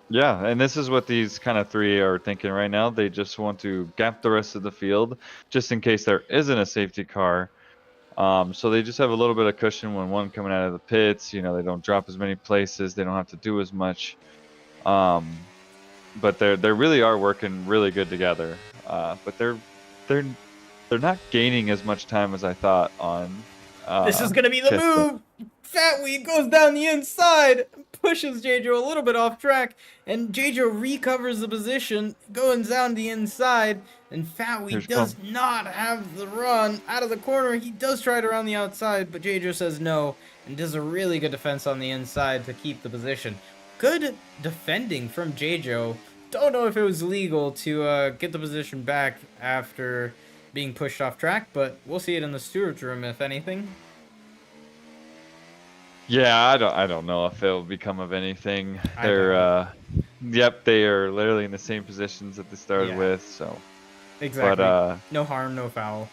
Yeah, and this is what these kind of three are thinking right now. They just want to gap the rest of the field just in case there isn't a safety car. So they just have a little bit of cushion when one coming out of the pits. You know, they don't drop as many places. They don't have to do as much. But they really are working really good together. But they're not gaining as much time as I thought on This is gonna be the pit stop. move! Fatweed goes down the inside, pushes JoJo a little bit off track, and JoJo recovers the position, going down the inside, and Fatweed Here's does come. not have the run out of the corner. He does try it around the outside, but JoJo says no, and does a really good defense on the inside to keep the position. Good defending from JoJo. Don't know if it was legal to get the position back after being pushed off track, but we'll see it in the steward's room if anything. Yeah, I don't know if it'll become of anything. I They're doubt it. yep, they are literally in the same positions that they started Yeah, with, so but exactly. No harm, no foul.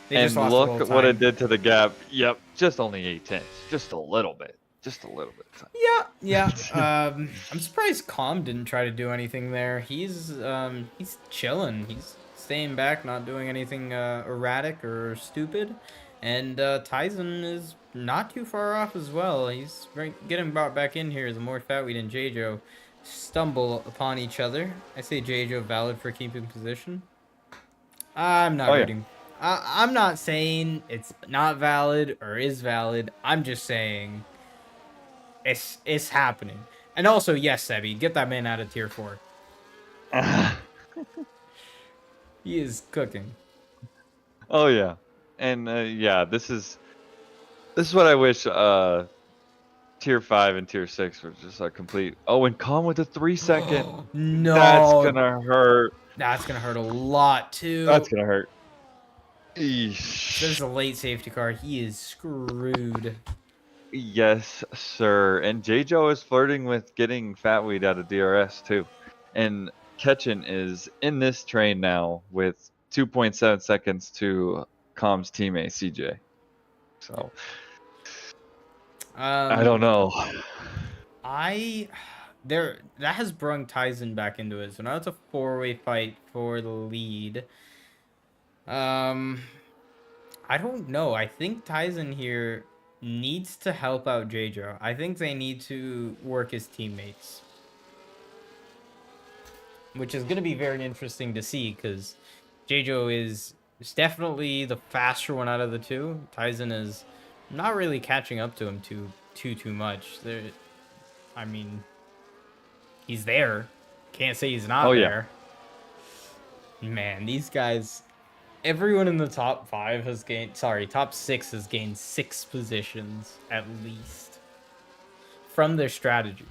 They just and lost a look little at what it time. did to the gap. Yep, just only 8 tenths. Just a little bit. Just a little bit. Yeah, yeah. I'm surprised Calm didn't try to do anything there. He's chilling. He's staying back, not doing anything erratic or stupid. And Tyson is not too far off as well. He's getting brought back in here. The more Fatweed and Jjo stumble upon each other. I say Jjo valid for keeping position. I'm not Oh yeah. rooting. I'm not saying it's not valid or is valid. I'm just saying it's happening. And also, yes, Sebi, get that man out of tier 4. He is cooking. Oh yeah. And yeah, this is what I wish tier 5 and tier 6 were just a complete. Oh, and Calm with a 3-second. That's No, gonna hurt. that's gonna hurt a lot That's too. gonna hurt. If there's Eesh. a late safety car, he is screwed. Yes, sir. And JJo is flirting with getting Fatweed out of DRS too. And Ketchin is in this train now with 2.7 seconds to Calm's teammate CJ. So I don't Um, know. I there that has brung Tyson back into it. So now it's a 4-way fight for the lead. Um, I don't know. I think Tyson here needs to help out JJ. I think they need to work his teammates, which is going to be very interesting to see because JJ is definitely the faster one out of the two. Tyson is not really catching up to him too much. There, I mean, he's there. Can't say he's Oh not yeah. there. Man, these guys. Everyone in the top 5 has gained. Sorry, top 6 has gained 6 positions at least from their strategy.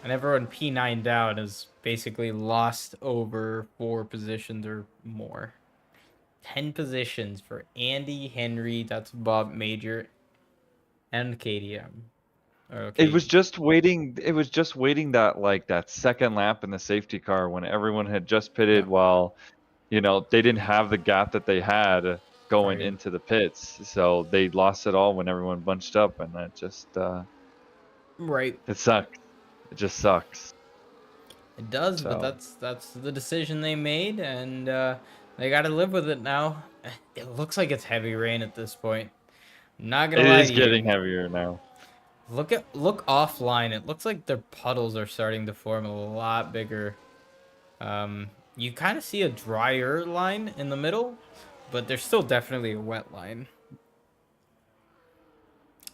And everyone P9 down has basically lost over 4 positions or more. 10 positions for Andy, Henry, that's Bob Major, and KDM. It was Okay. just waiting. It was just waiting that second lap in the safety car when everyone had just pitted Yeah. while, they didn't have the gap that they had going Right. into the pits. So they lost it all when everyone bunched up, and that just Right. it sucks. It just sucks. It does, but So that's the decision they made, and they got to live with it now. It looks like it's heavy rain at this point. Not gonna it lie is to you. getting heavier now. Look offline. It looks like their puddles are starting to form a lot bigger. You kind of see a drier line in the middle, but there's still definitely a wet line.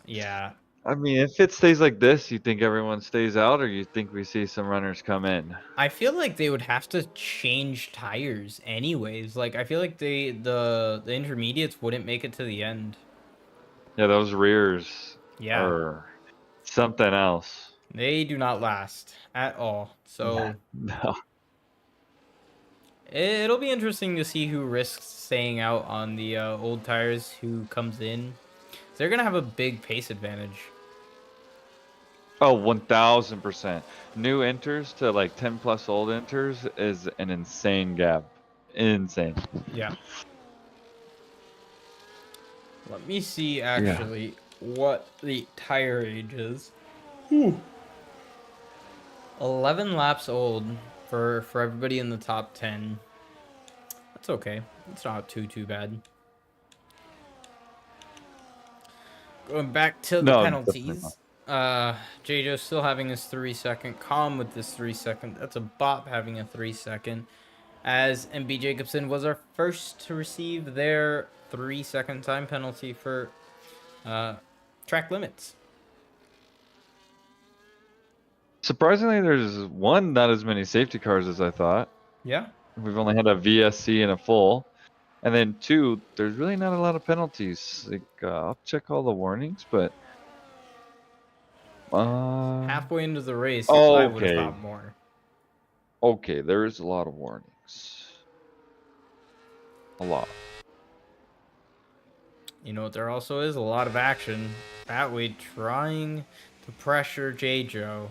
Yeah, I mean, if it stays like this, you think everyone stays out, or you think we see some runners come in? I feel like they would have to change tires anyways. Like I feel like the intermediates wouldn't make it to the end. Yeah, those rears Yeah, are something else. they do not last at all. So No. it'll be interesting to see who risks staying out on the old tires, who comes in. They're gonna have a big pace advantage. Oh, 1000%. New enters to like 10 plus old enters is an insane gap. Insane. Yeah. Let me see Yeah. actually what the tire age is. Whew. 11 laps old for everybody in the top 10. That's okay. It's not too bad. Going back to the No, definitely not. penalties. JoJo's still having his 3-second. Calm with this 3-second. That's a bop having a 3-second. As MB Jacobson was our first to receive their 3-second time penalty for track limits. Surprisingly, there's not as many safety cars as I thought. Yeah. We've only had a VSC and a full. And then 2, there's really not a lot of penalties. Like, I'll check all the warnings, but Halfway into the race, I would have okay. thought more. Okay, there is a lot of warnings. A lot. You know what? There also is a lot of action. Fatway trying to pressure J-Joe,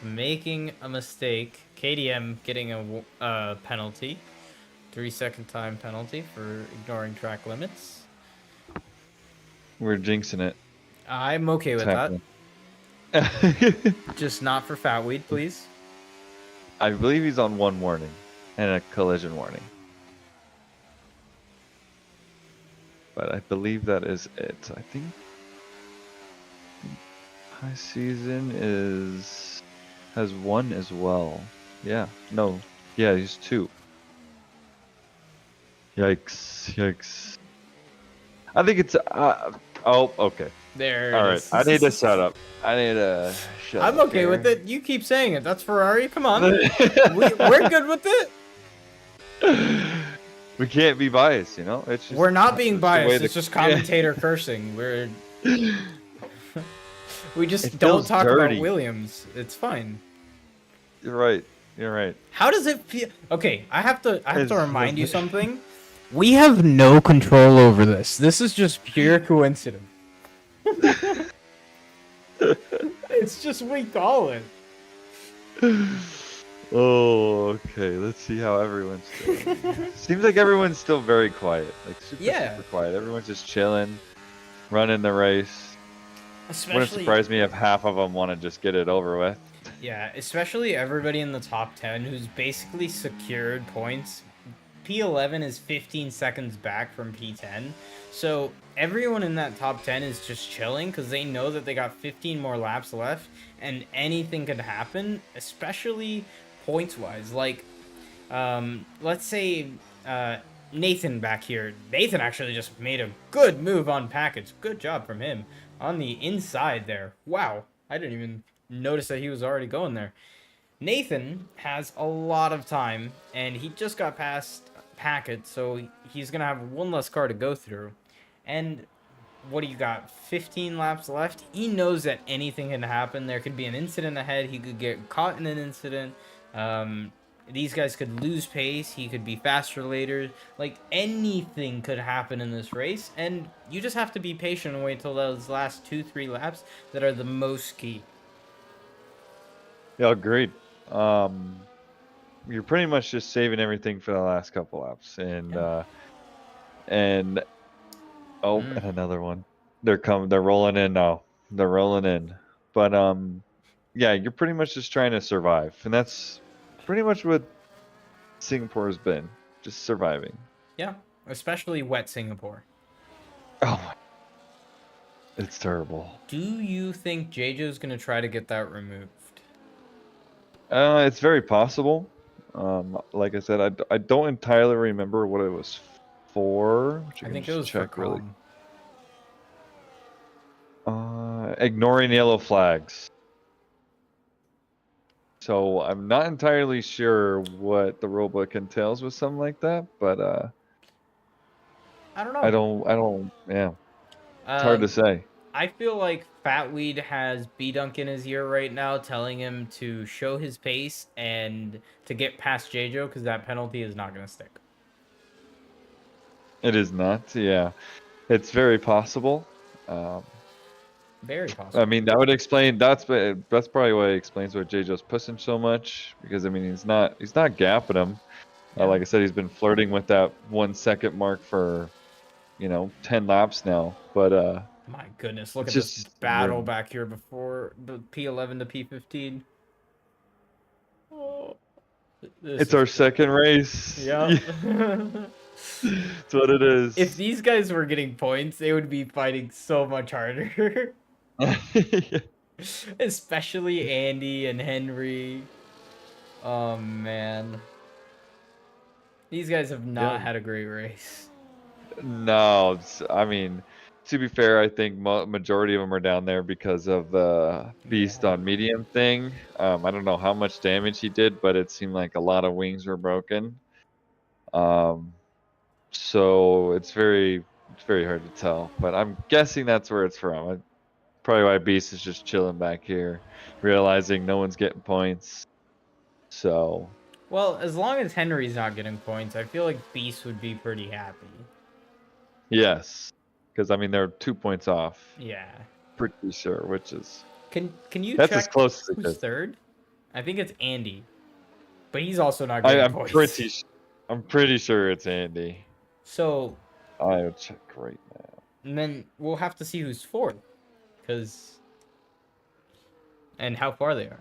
making a mistake. KDM getting a penalty. 3-second time penalty for ignoring track limits. We're jinxing it. I'm okay with that. Just not for Fatweed, please. I believe he's on 1 warning and a collision warning. But I believe that is it. I think high season has 1 as well. Yeah. No. Yeah, he's 2. Yikes. I think it's oh, okay. There. All right. I need to shut up. I need to shut up. I'm okay with it. You keep saying it. That's Ferrari. Come on. We're good with it. We can't be biased, you know? It's just, we're not being biased. It's just commentator cursing. We just don't talk about Williams. It's fine. You're right. How does it feel? Okay, I have to remind you something. We have no control over this. This is just pure coincidence. It's just we call it. Oh, okay. Let's see how everyone's doing. Seems like everyone's still very quiet. Like super quiet. Everyone's just chilling, running the race. Wouldn't surprise me if half of them want to just get it over with. Yeah, especially everybody in the top 10 who's basically secured points. P11 is 15 seconds back from P10. So everyone in that top 10 is just chilling because they know that they got 15 more laps left and anything could happen, especially points-wise. Like, let's say Nathan back here. Nathan actually just made a good move on package. Good job from him on the inside there. Wow, I didn't even notice that he was already going there. Nathan has a lot of time, and he just got past Packet, so he's going to have 1 less car to go through. And what do you got? 15 laps left? He knows that anything can happen. There could be an incident ahead. He could get caught in an incident. These guys could lose pace. He could be faster later. Like, anything could happen in this race, and you just have to be patient and wait till those last 2-3 laps that are the most key. Yeah, agreed. You're pretty much just saving everything for the last couple laps, and and another one. They're rolling in now. They're rolling in, but yeah, you're pretty much just trying to survive, and that's pretty much what Singapore has been, just surviving. Yeah, especially wet Singapore. Oh my. It's terrible. Do you think JJ's gonna try to get that removed? It's very possible. Like I said, I don't entirely remember what it was for. I think it was check for really. Ignoring yellow flags. So I'm not entirely sure what the rulebook entails with something like that, but I don't know. I don't. Yeah, it's hard to say. I feel like Fatweed has B-Dunk in his ear right now, telling him to show his pace and to get past JJ, because that penalty is not going to stick. It is not. Yeah, it's very possible. Very possible. I mean, that would explain. That's probably why it explains why JJ's pushing so much, because I mean he's not gapping him. Yeah. Like I said, he's been flirting with that 1 second mark for 10 laps now. But my goodness, look at this battle back here before the P11 to P15. This It's is our good. second race. Yep. That's what it is. If these guys were getting points, they would be fighting so much harder. Especially Andy and Henry. Oh man. These guys have not Yeah. had a great race. No, I mean, to be fair, I think majority of them are down there because of the beast Yeah. on medium thing. I don't know how much damage he did, but it seemed like a lot of wings were broken. So it's very hard to tell. But I'm guessing that's where it's from. Probably why Beast is just chilling back here, realizing no one's getting points. So Well, as long as Henry's not getting points, I feel like Beast would be pretty happy. yes, because I mean they're 2 points off. Yeah. Pretty sure, which is Can you that's check as close as it who's gets. third? I think it's Andy. But he's also not getting I'm points. I'm pretty sure it's Andy. So, I'll check right now. and then we'll have to see who's fourth. And how far they are.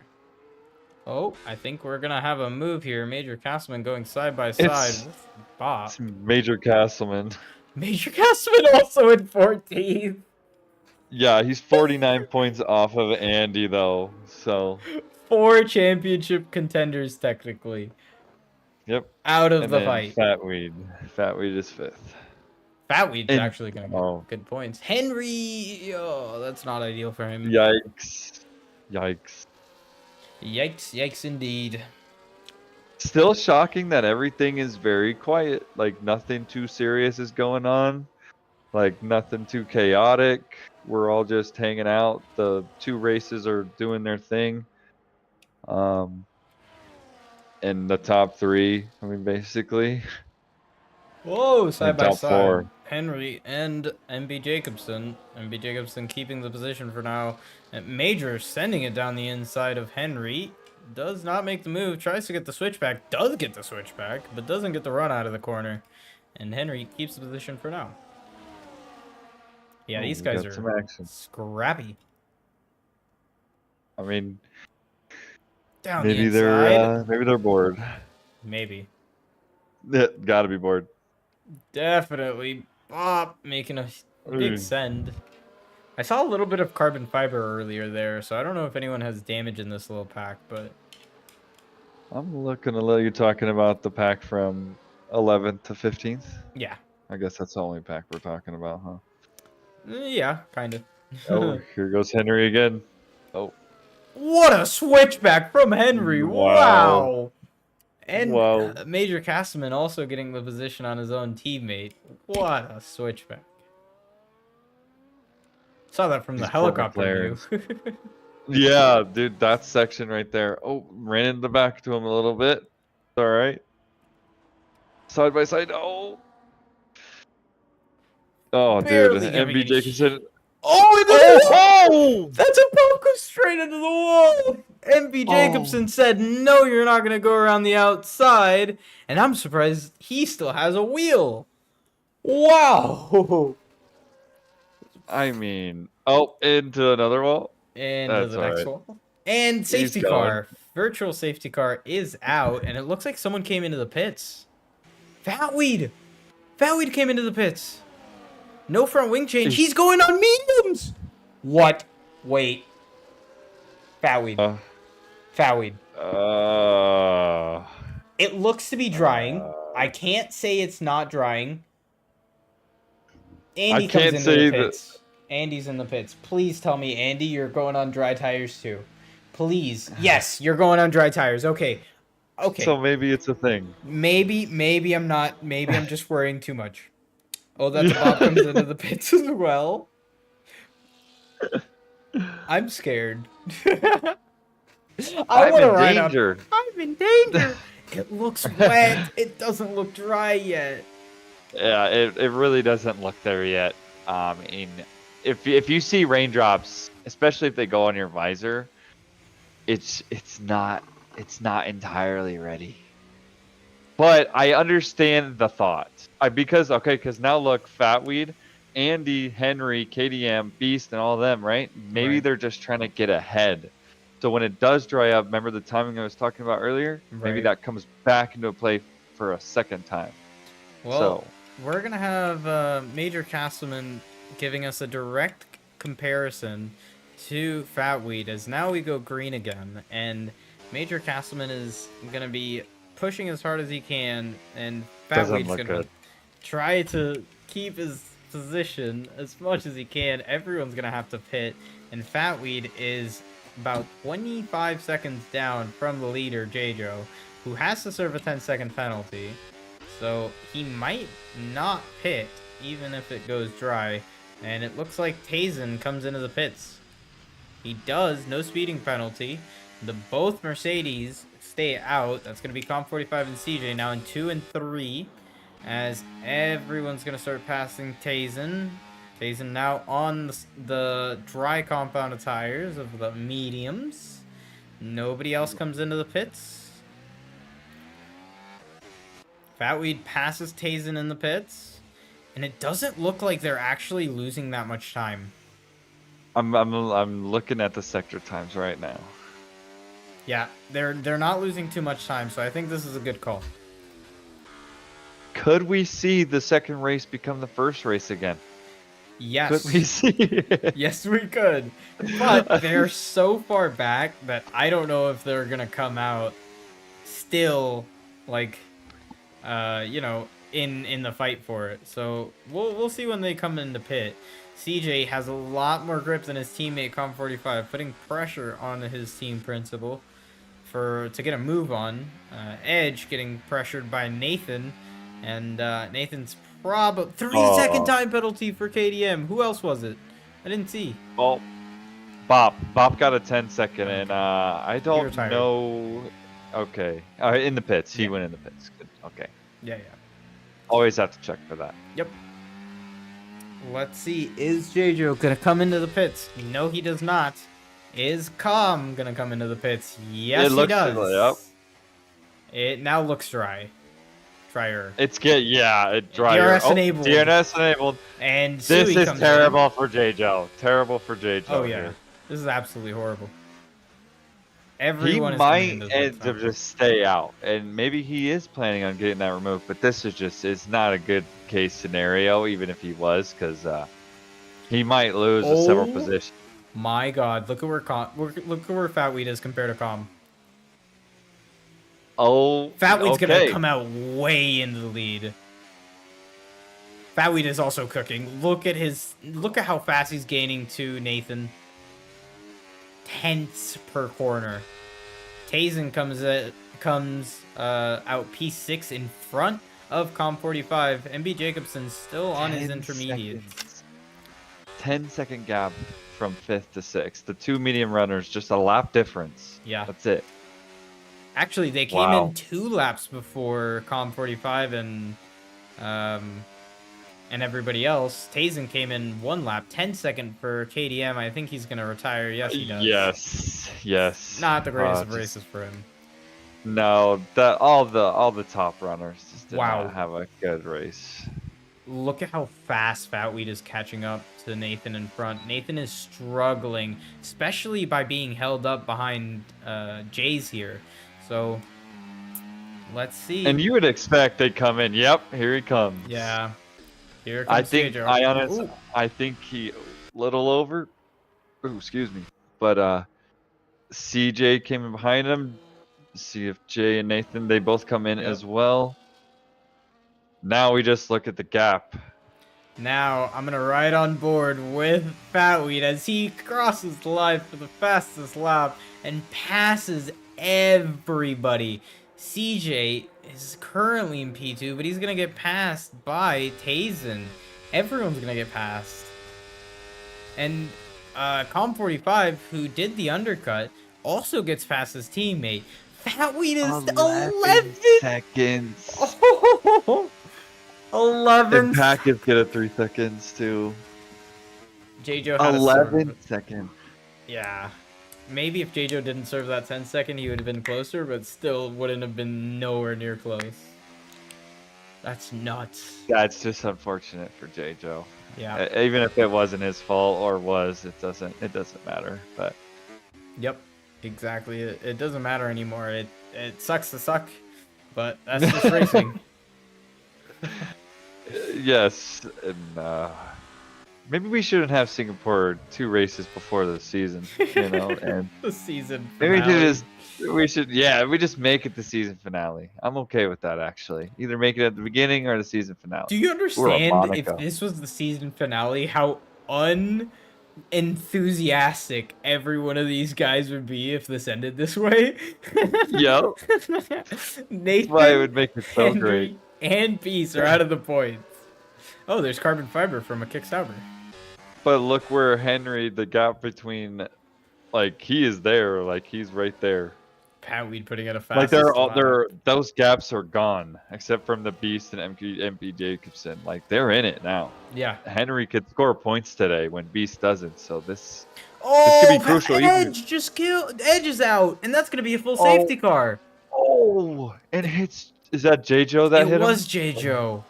Oh, I think we're gonna have a move here. Major Castleman going side by side with Bob. It's Major Castleman. Major Castleman also in 14th. Yeah, he's 49 points off of Andy though. So 4 championship contenders technically. yep. Out of And the then fight. Fatweed is 5th. Fatweed's And- actually gonna get good points. Henry, oh, that's not ideal for him. Yikes. Yikes indeed. Still shocking that everything is very quiet. Like nothing too serious is going on. Like nothing too chaotic. We're all just hanging out. The 2 races are doing their thing. And the top 3, I mean basically. Whoa, side And by top side. 4. Henry and MB Jacobson. MB Jacobson keeping the position for now. And Major sending it down the inside of Henry. Does not make the move. Tries to get the switchback. Does get the switchback, but doesn't get the run out of the corner. And Henry keeps the position for now. Yeah, these guys got some are action. scrappy. I mean, Down maybe the inside. they're bored. Maybe. Yeah, gotta be bored. Definitely. Bob making a big send. I saw a little bit of carbon fiber earlier there, so I don't know if anyone has damage in this little pack, but... I'm looking a little. You're talking about the pack from 11th to 15th? Yeah. I guess that's the only pack we're talking about, huh? Yeah, kind of. Oh, here goes Henry again. Oh. What a switchback from Henry. Wow. And Wow. Major Castleman also getting the position on his own teammate. What a switchback. Saw that from the These helicopter view. Yeah, dude, that section right there. Oh, ran in the back to him a little bit. All right. Side by side. Oh. Oh, Barely dude. giving MB a Jacobson. Oh! That's a poke straight into the wall. MB Jacobson said, "No, you're not gonna go around the outside," and I'm surprised he still has a wheel. Wow. I mean, oh, into another wall. And That's the next alright. one. And safety going. car. Virtual safety car is out, and it looks like someone came into the pits. Fatweed. Fatweed came into the pits. No front wing change. He's going on mediums. What? Wait. Fatweed. Fatweed. It looks to be drying. I can't say it's not drying. Andy comes into the pits. Andy's in the pits. Please tell me, Andy, you're going on dry tires too. Please. Yes, you're going on dry tires. Okay. Okay. So maybe it's a thing. Maybe I'm not. Maybe I'm just worrying too much. Oh, that's Bob comes into the pits as well. I'm scared. I'm in danger. I'm in danger. It looks wet. It doesn't look dry yet. Yeah, it really doesn't look there yet. If you see raindrops, especially if they go on your visor, it's not entirely ready. But I understand the thought. Because now look, Fatweed, Andy, Henry, KDM, Beast, and all of them, right? Maybe they're just trying to get ahead. So when it does dry up, remember the timing I was talking about earlier? Maybe Right. that comes back into play for a second time. Well, So we're gonna have Major Castleman giving us a direct comparison to Fatweed, as now we go green again, and Major Castleman is gonna be pushing as hard as he can, and doesn't Fatweed's look gonna good. try to keep his position as much as he can. Everyone's gonna have to pit, and Fatweed is about 25 seconds down from the leader, Jjo, who has to serve a 10-second penalty. So he might not pit, even if it goes dry. And it looks like Tazen comes into the pits. He does, no speeding penalty. Both Mercedes stay out. That's going to be Comp45 and CJ now in 2 and 3. As everyone's going to start passing Tazen. Tazen now on the dry compound tires of the mediums. Nobody else comes into the pits. Fatweed passes Tazen in the pits, and it doesn't look like they're actually losing that much time. I'm looking at the sector times right now. Yeah, they're not losing too much time, so I think this is a good call. Could we see the second race become the first race again? Yes. Could we see? Yes, we could. But they're so far back that I don't know if they're gonna come out still, like, you know, in the fight for it. So we'll see when they come into pit. CJ has a lot more grip than his teammate Com45, putting pressure on his team principal to get a move on. Edge getting pressured by Nathan, and Nathan's probably 3-second time penalty for KDM. Who else was it? I didn't see. Well, Bob got a 10-second, and I don't retired. know. Okay, in the pits. He went in the pits. Good. Okay. Yeah. Always have to check for that. Yep. Let's see. Is Jjo gonna come into the pits? No, he does not. Is Comm gonna come into the pits? Yes, he does. Yep. It now looks dry. Drier. It's good. Yeah, it drier. DRS enabled. DRS enabled. And this Sui is comes terrible in. for Jjo. Terrible for Jjo. Oh yeah, here. this is absolutely horrible. Everyone he might end up just stay out, and maybe he is planning on getting that removed. But this is not a good case scenario, even if he was, because he might lose several positions. My God, look at where Fatweed is compared to Comm. Oh, Fatweed's gonna come out way into the lead. Fatweed is also cooking. Look at how fast he's gaining to Nathan. Tenths per corner. Tazen comes out P6 in front of Com45. MB Jacobson's still on his intermediates. 10-second gap from 5th to 6th. The two medium runners, just a lap difference. Yeah. That's it. Actually, they came in 2 laps before Com45 and everybody else. Tazen came in 1 lap, 10-second for KDM. I think he's gonna retire. Yes, he does. Yes. Not the greatest of races for him. No, all the top runners just did not have a good race. Look at how fast Fatweed is catching up to Nathan in front. Nathan is struggling, especially by being held up behind Jay's here. So let's see. And you would expect they'd come in. Yep, here he comes. Yeah. Here comes I think he little over. Ooh, excuse me. But CJ came in behind him. See if Jay and Nathan, they both come in as well. Now we just look at the gap. Now I'm gonna ride on board with Fatweed as he crosses the line for the fastest lap and passes everybody. CJ is currently in P2, but he's gonna get passed by Tazen. Everyone's gonna get passed. And Com45, who did the undercut, also gets past his teammate. Fatweed is 11 seconds. Oh, 11. And Packers get a 3 seconds too. Jjo had 11 seconds. Yeah. Maybe if Jjo didn't serve that 10-second, he would have been closer, but still wouldn't have been nowhere near close. That's nuts. That's just unfortunate for Jjo. Yeah. Even if it wasn't his fault or was, it doesn't matter. But yep. Exactly. It doesn't matter anymore. It sucks to suck, but that's just racing. Yes, and maybe we shouldn't have Singapore 2 races before the season, and The season maybe finale. we just make it the season finale. I'm okay with that actually. Either make it at the beginning or the season finale. Do you We're a understand if Monaco. this was the season finale, how unenthusiastic every one of these guys would be if this ended this way? Yep, that's why it Nathan, would make it so great. Henry, and Peace are out of the points. Oh, there's carbon fiber from a kick Sauber. But look where Henry, the gap between, like he is there, like he's right there. Pat Weed putting it a Like fastest lap. those gaps are gone, except from the Beast and MP Jacobson. Like they're in it now. Yeah. Henry could score points today when Beast doesn't, so this could Oh, be crucial. Edge just killed. Edge is out, and that's gonna be a full Oh, safety car. oh, and hits. Is that J Joe that It hit him? was J. Joe.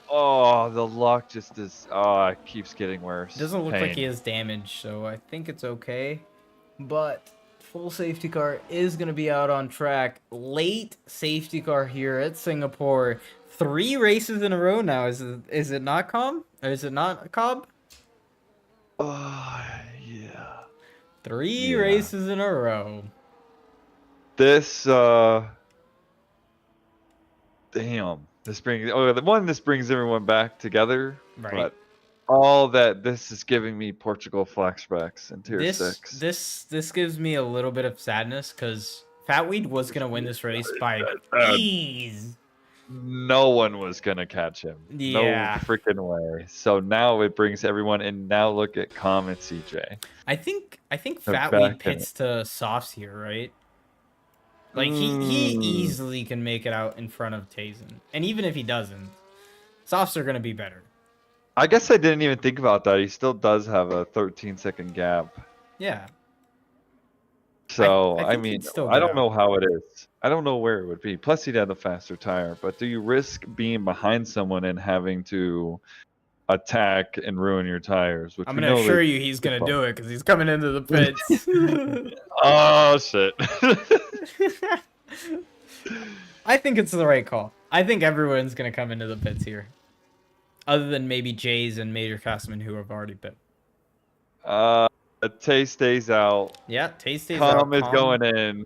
Oh, the luck just is. Oh, it keeps getting worse. It doesn't look like he Pain. has damage, so I think it's okay. But full safety car is gonna be out on track. Late safety car here at Singapore. 3 races in a row now. Is it not Cobb? Or is it not Cobb? Oh, yeah. 3 Yeah. races in a row. This damn. This brings this brings everyone back together. Right. But all that this is giving me Portugal flashbacks in tier 6. This gives me a little bit of sadness because Fatweed was gonna win this race by ease. No one was gonna catch him. Yeah. No freaking way. So now it brings everyone in. Now look at Com and CJ. I think They're Fatweed back in pits to softs here, right? Like he easily can make it out in front of Tazen. And even if he doesn't, softs are gonna be better. I guess I didn't even think about that. He still does have a 13-second gap. Yeah. So I think mean, he'd still I get don't out. know how it is. I don't know where it would be. Plus, he'd have a faster tire. But do you risk being behind someone and having to attack and ruin your tires? Which I'm we gonna know assure they- you he's gonna do it because he's coming into the pits. Oh shit! I think it's the right call. I think everyone's gonna come into the pits here. Other than maybe Jays and Major Castman who have already pit. Tay stays out. Yeah, Tay stays out. Com is going in.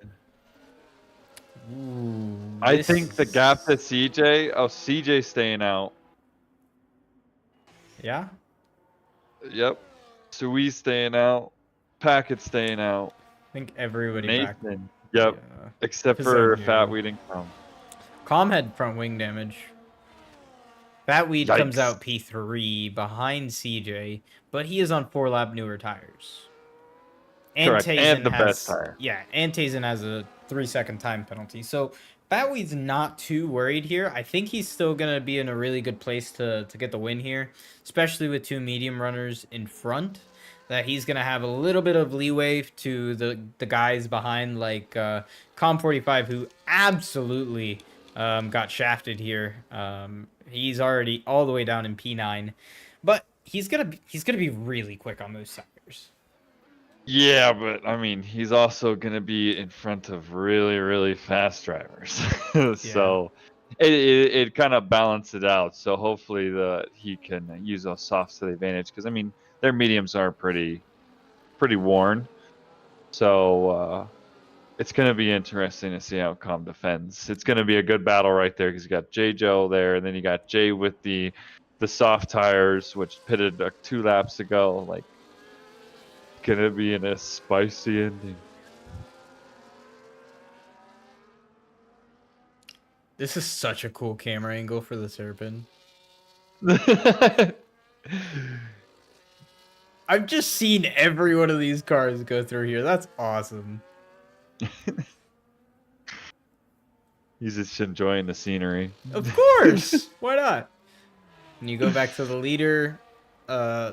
Ooh, I think the gap to CJ. Oh, CJ staying out. Yeah. Yep. Sui's staying out. Packet staying out. I think everybody back. Nathan. Yep. Yeah. Except 'Cause for of you. Fatweed and Com. Com had front wing damage. Fatweed Yikes. comes out P3 behind CJ, but he is on 4-lap newer tires. Correct, and the has, best tire. Yeah, and Tazen has a 3-second time penalty. So Fatweed's not too worried here. I think he's still going to be in a really good place to get the win here, especially with 2 medium runners in front. That he's going to have a little bit of leeway to the guys behind, like Com45, who absolutely got shafted here. He's already all the way down in P9, but he's gonna be really quick on those tires. Yeah, but I mean, he's also gonna be in front of really, really fast drivers. So it kind of balances it out. So hopefully he can use those softs to the advantage, because I mean their mediums are pretty worn. So it's going to be interesting to see how Com defends. It's going to be a good battle right there, because you got J Joe there, and then you got Jay with the soft tires, which pitted 2 laps ago. Like, going to be in a spicy ending. This is such a cool camera angle for the Serpent. I've just seen every one of these cars go through here. That's awesome. He's just enjoying the scenery. Of course. Why not? And you go back to the leader,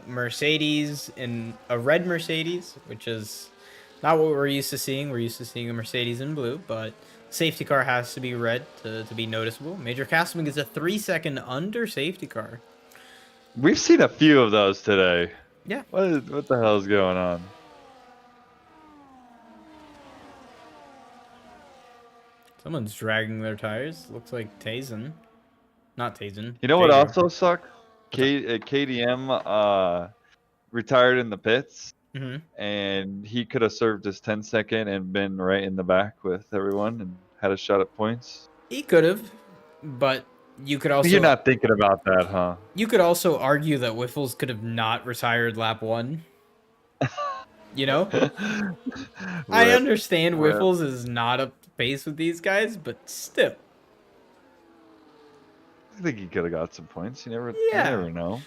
Mercedes, in a red Mercedes, which is not what we're used to seeing. We're used to seeing a Mercedes in blue, but safety car has to be red to be noticeable. Major Castman gets a 3-second under safety car. We've seen a few of those today. Yeah. What the hell is going on? Someone's dragging their tires. Looks like Tazen. Not Tazen. You know what Jago. also sucked? KDM retired in the pits, and he could have served his 10-second and been right in the back with everyone and had a shot at points. He could have, but you could also... You're not thinking about that, huh? You could also argue that Whiffles could have not retired lap 1. You know? I understand Whiffles is not up to pace with these guys, but still. I think he could have got some points. You never know.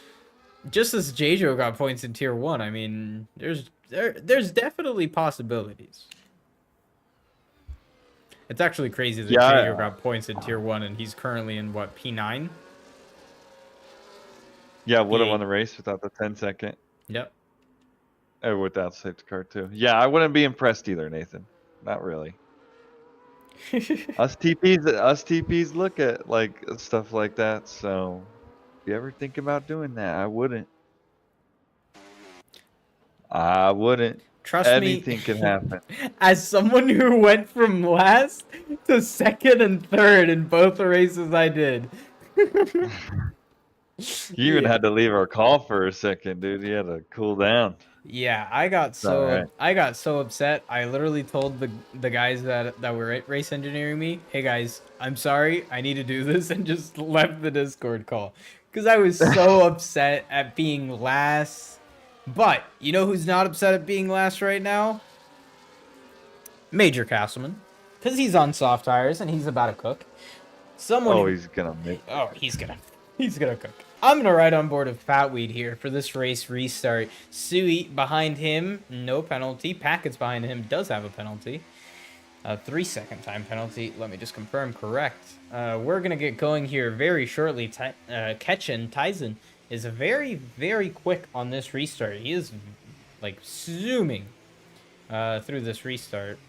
Just as Jajo got points in Tier 1, I mean, there's definitely possibilities. It's actually crazy that Jajo got points in Tier 1, and he's currently in, what, P9? Yeah, would have won the race without the 10-second. Yep. Or without safety car, too. Yeah, I wouldn't be impressed either, Nathan. Not really. Us TPs look at like stuff like that, so if you ever think about doing that, I wouldn't. Trust Anything me, can happen. As someone who went from last to second and third in both the races I did. You even had to leave our call for a second, dude. You had to cool down. Yeah, I got so upset. I literally told the guys that were race engineering me, "Hey guys, I'm sorry. I need to do this," and just left the Discord call because I was so upset at being last. But you know who's not upset at being last right now? Major Castleman, because he's on soft tires and he's about to cook. He's gonna make. He's gonna cook. I'm gonna ride on board of Fatweed here for this race restart. Sui behind him, no penalty. Packett's behind him, does have a penalty. A 3-second time penalty. Let me just confirm correct. We're gonna get going here very shortly. Ketchen Tyson is very, very quick on this restart. He is like zooming through this restart.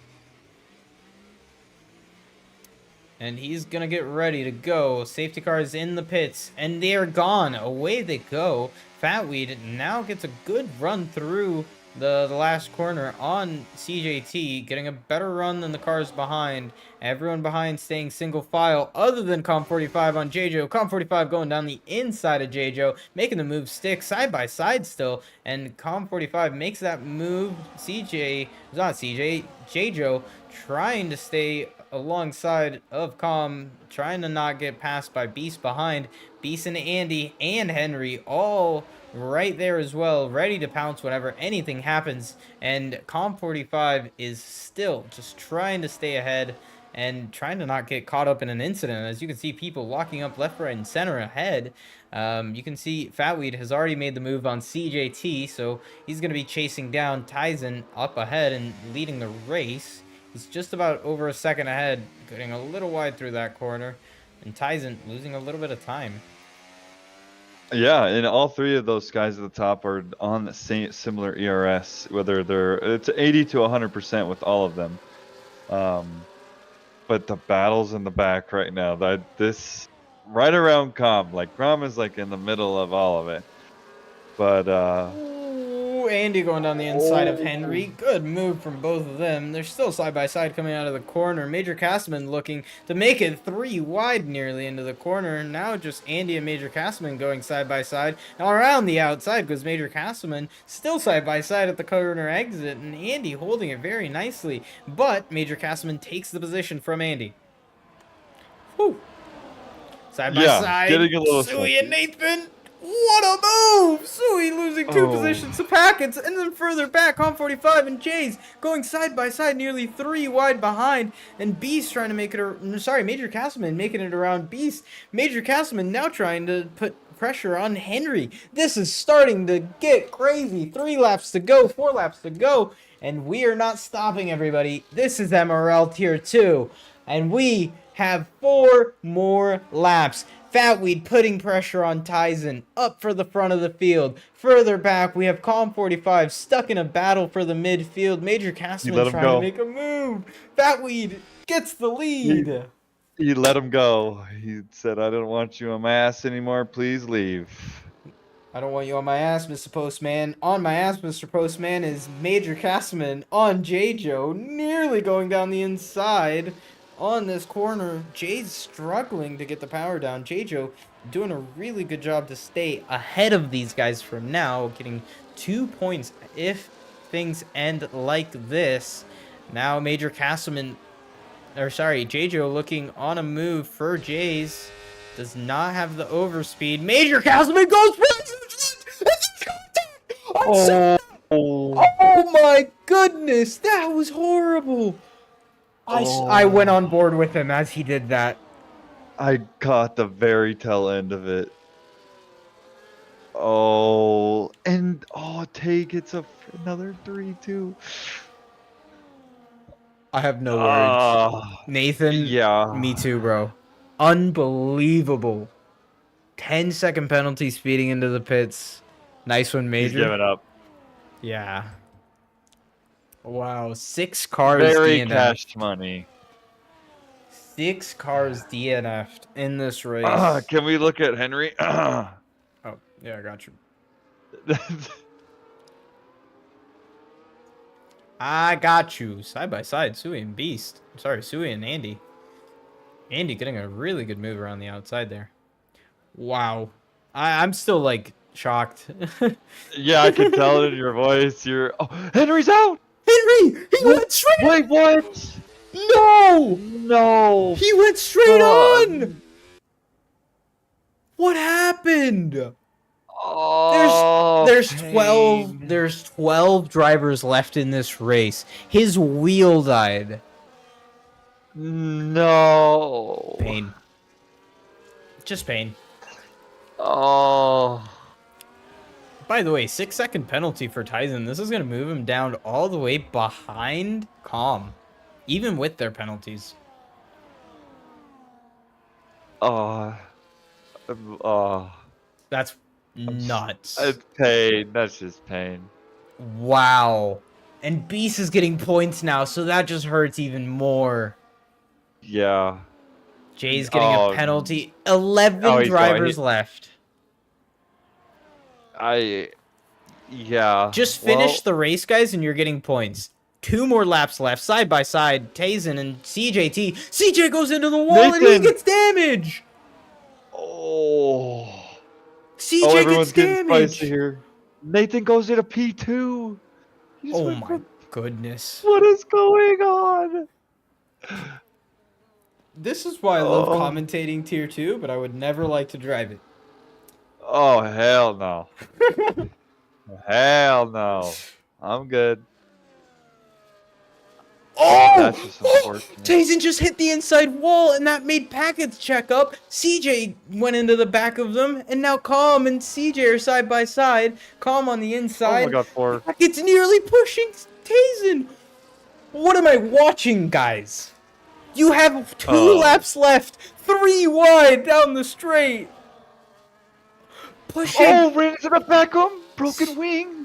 And he's going to get ready to go. Safety car is in the pits. And they are gone. Away they go. Fatweed now gets a good run through the last corner on CJT. Getting a better run than the cars behind. Everyone behind staying single file other than CommK45 on Jajo. CommK45 going down the inside of Jajo. Making the move stick side by side still. And CommK45 makes that move. Jajo trying to stay alongside of trying to not get passed by Beast behind. Beast and Andy and Henry all right there as well, ready to pounce whenever anything happens. And CommK45 is still just trying to stay ahead and trying to not get caught up in an incident. As you can see, people locking up left, right, and center ahead. You can see Fatweed has already made the move on CJT, so he's going to be chasing down Tyson up ahead and leading the race. He's just about over a second ahead, getting a little wide through that corner, and Tyson losing a little bit of time. Yeah, and all three of those guys at the top are on the same similar ERS, whether it's 80 to 100% with all of them. But the battles in the back right now, this right around Comm is like in the middle of all of it. But Andy going down the inside of Henry. Good move from both of them. They're still side by side coming out of the corner. Major Castleman looking to make it 3 wide nearly into the corner. Now just Andy and Major Castleman going side by side. Now around the outside because Major Castleman still side by side at the corner exit. And Andy holding it very nicely. But Major Castleman takes the position from Andy. Whew. Side by side. Getting a little Sui and Nathan. What a move! Sui losing 2 positions to Packets, and then further back, CommK45 and Jays going side by side, nearly 3 wide behind, and Beast trying to make it, Major Castleman making it around Beast. Major Castleman now trying to put pressure on Henry. This is starting to get crazy. 3 laps to go, 4 laps to go, and we are not stopping, everybody. This is MRL Tier 2, and we have 4 more laps. Fatweed putting pressure on Tyson up for the front of the field. Further back, we have CommK45 stuck in a battle for the midfield. Major Castleman trying to make a move. Fatweed gets the lead. He let him go. He said, "I don't want you on my ass anymore. Please leave." I don't want you on my ass, Mr. Postman. On my ass, Mr. Postman, is Major Castleman on Jajo, nearly going down the inside on this corner. Jay's struggling to get the power down. J-Jo doing a really good job to stay ahead of these guys from now, getting 2 points if things end like this. Now Major Castleman, or sorry, J-Jo looking on a move for Jays. Does not have the overspeed. Major Castleman goes oh my goodness, that was horrible. I went on board with him as he did that. I caught the very tail end of it. Oh, and Tay gets another 3-2. I have no words. Nathan, yeah. me too, bro. Unbelievable. 10-second penalty speeding into the pits. Nice one, Major. He's giving up. Yeah. Wow, 6 cars Very DNF'd. cash money. 6 cars DNF'd in this race. Can we look at Henry? Oh, yeah, I got you. I got you. Side by side, Sui and Beast. Sorry, Sui and Andy. Andy getting a really good move around the outside there. Wow. I'm still, like, shocked. Yeah, I can tell it in your voice. Henry's out! Henry! He went straight on! Wait, what? No! No! He went straight on! What happened? Oh, There's 12 drivers left in this race. His wheel died. No. Pain. Just pain. Oh. By the way, 6-second penalty for Tyson. This is going to move him down all the way behind KobbK, even with their penalties. That's nuts. It's pain. That's just pain. Wow. And Beast is getting points now, so that just hurts even more. Yeah. Jay's getting a penalty. 11 drivers left. Yeah. Just finish the race, guys, and you're getting points. 2 more laps left, side by side. Tazen and CJT. CJ goes into the wall and he gets damage. Oh. CJ everyone's gets getting damage. spicy here. Nathan goes into P2. Oh my goodness. What is going on? This is why I love commentating Tier 2, but I would never like to drive it. Oh, hell no. Hell no. I'm good. That's just unfortunate. Tazen just hit the inside wall, and that made Packets check up. CJ went into the back of them, and now KobbK and CJ are side by side. KobbK on the inside. Oh my god, 4. Packets nearly pushing Tazen. What am I watching, guys? You have 2 laps left. 3 wide down the straight. Pushing. Oh, ran into the back of him. Broken wing.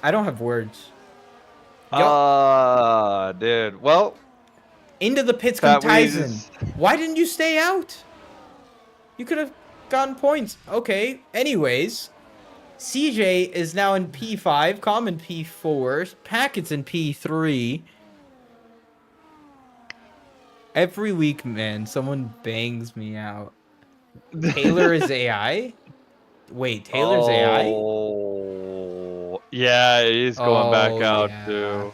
I don't have words. Dude. Well, into the pits come Tyson. Why didn't you stay out? You could have gotten points. Okay. Anyways, CJ is now in P5, KobbK in P4, Packets in P3. Every week, man, someone bangs me out. Taylor is AI? Wait, Taylor's AI? Oh, yeah, he's going back out too.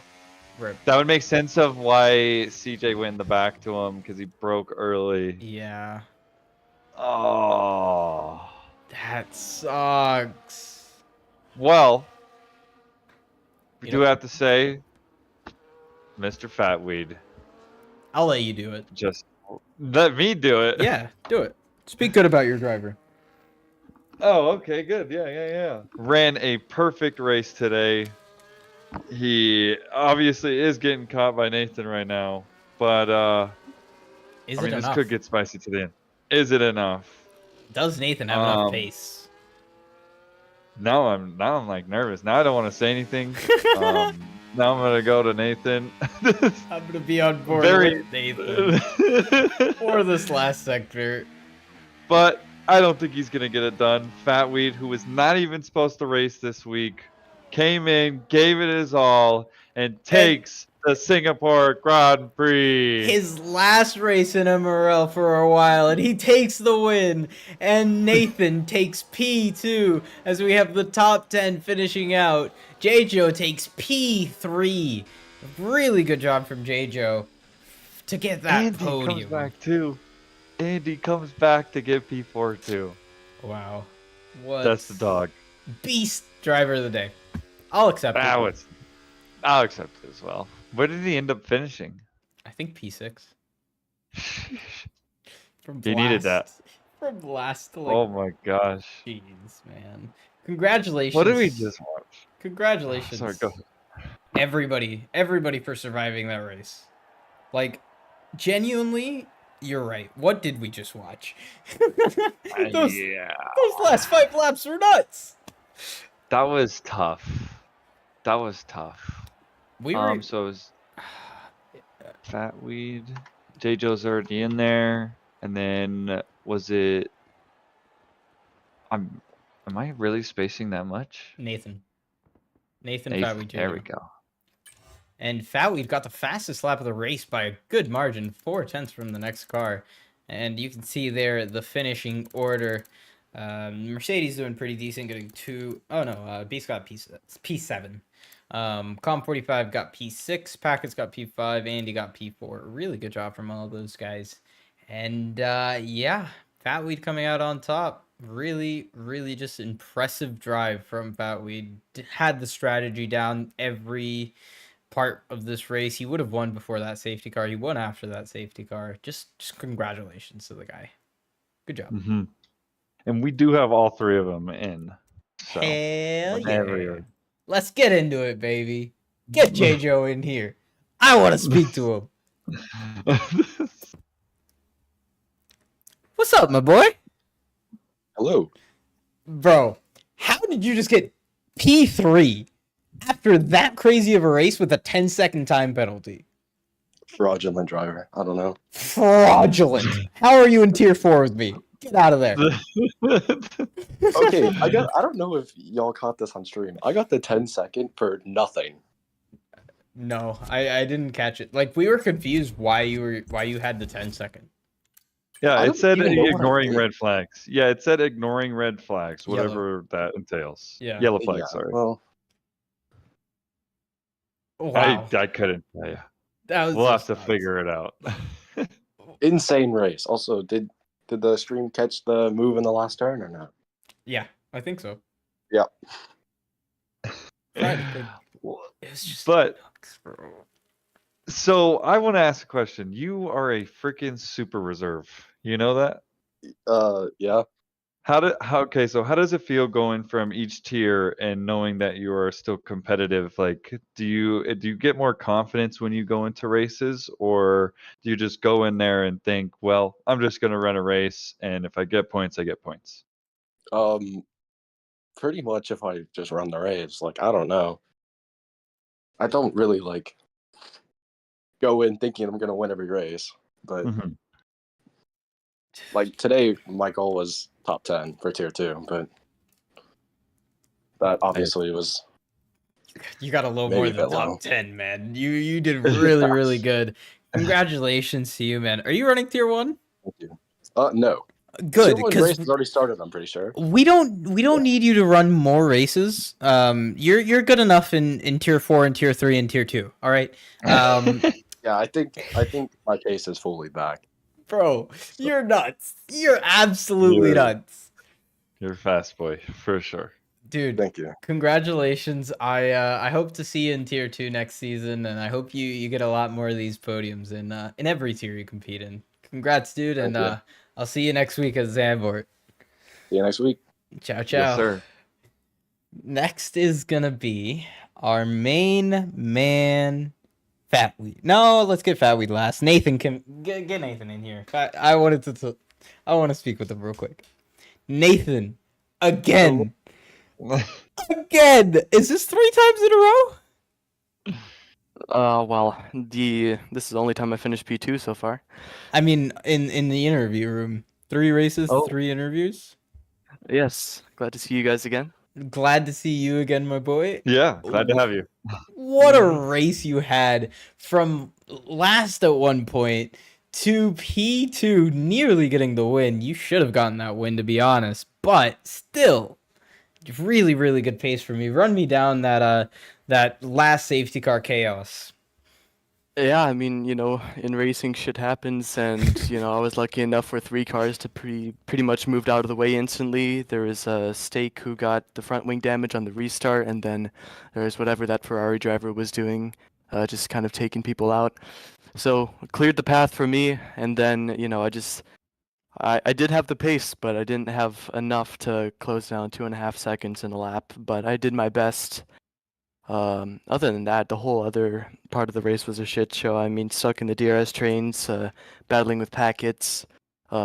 Rip. That would make sense of why CJ went in the back to him, because he broke early. Yeah. Oh. That sucks. Well, we do have to say, Mr. Fatweed. I'll let you do it. Just let me do it. Yeah, do it. Speak good about your driver. Oh, okay, good. Yeah. Ran a perfect race today. He obviously is getting caught by Nathan right now, but this could get spicy to the end. Is it enough? Does Nathan have enough pace? Now I'm like nervous. Now I don't want to say anything. Now I'm gonna go to Nathan. I'm gonna be on board with Nathan for this last sector. But I don't think he's gonna get it done. Fatweed, who was not even supposed to race this week, came in, gave it his all, and takes the Singapore Grand Prix. His last race in MRL for a while, and he takes the win. And Nathan takes P2 as we have the top 10 finishing out. J-Jo takes P3. Really good job from J-Jo to get that Andy podium. comes back too. Andy comes back to get P4 too. Wow. What? That's the dog. Beast driver of the day. I'll accept it. I'll accept it as well. Where did he end up finishing? I think P6. From He needed that. From last to like. Oh my gosh. Jeez, man. Congratulations. What did we just watch? Congratulations. Sorry, go ahead. Everybody for surviving that race. Like, genuinely, you're right. What did we just watch? those last 5 laps were nuts. That was tough. We were. So it was Fat Weed. J-Jo's already in there, and then was it? Am I really spacing that much? Nathan, Fatweed. There we go. And Fatweed got the fastest lap of the race by a good margin, 4/10 from the next car. And you can see there the finishing order. Mercedes doing pretty decent, getting 2. Oh no, Beast got P7. Com45 got P6. Packets got P5. Andy got P4. Really good job from all of those guys. And yeah, Fatweed coming out on top. Really just impressive drive from Fatweed. Had the strategy down every part of this race. He would have won before that safety car. He won after that safety car. Just congratulations to the guy. Good job. Mm-hmm. And we do have all 3 of them in. So hell yeah. Let's get into it, baby. Get J-Jo in here. I want to speak to him. What's up, my boy? Hello. Bro, how did you just get P3 after that crazy of a race with a 10-second time penalty? Fraudulent driver. I don't know. Fraudulent. How are you in tier 4 with me? Get out of there. Okay, I don't know if y'all caught this on stream. I got the 10-second for nothing. No, I didn't catch it. Like, we were confused why you had the 10-second. Yeah, it said ignoring red flags. Yeah, it said ignoring red flags, whatever that entails. Yeah. Yellow flags, sorry. Well, Wow. I couldn't tell you. We'll have to figure it out. insane race. Also, did the stream catch the move in the last turn or not? Yeah, I think so. Yeah. It was just nuts, bro. So I want to ask a question. You are a freaking super reserve. You know that? Yeah. So how does it feel going from each tier and knowing that you are still competitive? Like, do you get more confidence when you go into races, or do you just go in there and think, well, I'm just going to run a race, and if I get points, I get points? Pretty much if I just run the race, like, I don't know. I don't really, like, go in thinking I'm going to win every race, but like today my goal was top 10 for tier 2, but that obviously was you got a little more than top 10, man. You did really good. Congratulations to you, man. Are you running tier 1? Thank you. No. Good, because race has already started, I'm pretty sure. We don't need you to run more races. You're good enough in tier 4 and tier 3 and tier 2. All right. Yeah, I think my case is fully back. Bro, you're nuts. You're absolutely nuts. You're a fast boy for sure. Dude, thank you. Congratulations. I hope to see you in tier 2 next season, and I hope you get a lot more of these podiums in every tier you compete in. Congrats, dude, and I'll see you next week at Zandvoort. See you next week. Ciao. Yes, sir. Next is gonna be our main man, Fatweed. No, let's get Fatweed last. Nathan can get Nathan in here. I want to speak with him real quick. Nathan, again. Again, is this 3 times in a row? Well, this is the only time I finished P2 so far. I mean, in the interview room, 3 races, 3 interviews. Yes, glad to see you guys again. Glad to see you again, my boy. Yeah, glad to have you. What a race you had from last at one point to P2, nearly getting the win. You should have gotten that win, to be honest, but still, really, really good pace for me. Run me down that last safety car chaos. Yeah, I mean, in racing shit happens, and I was lucky enough for 3 cars to pretty much moved out of the way instantly. There was Stake who got the front wing damage on the restart, and then there's whatever that Ferrari driver was doing, just kind of taking people out. So cleared the path for me, and then I did have the pace, but I didn't have enough to close down 2.5 seconds in a lap. But I did my best. Other than that, the whole other part of the race was a shit show. I mean, stuck in the DRS trains, battling with packets.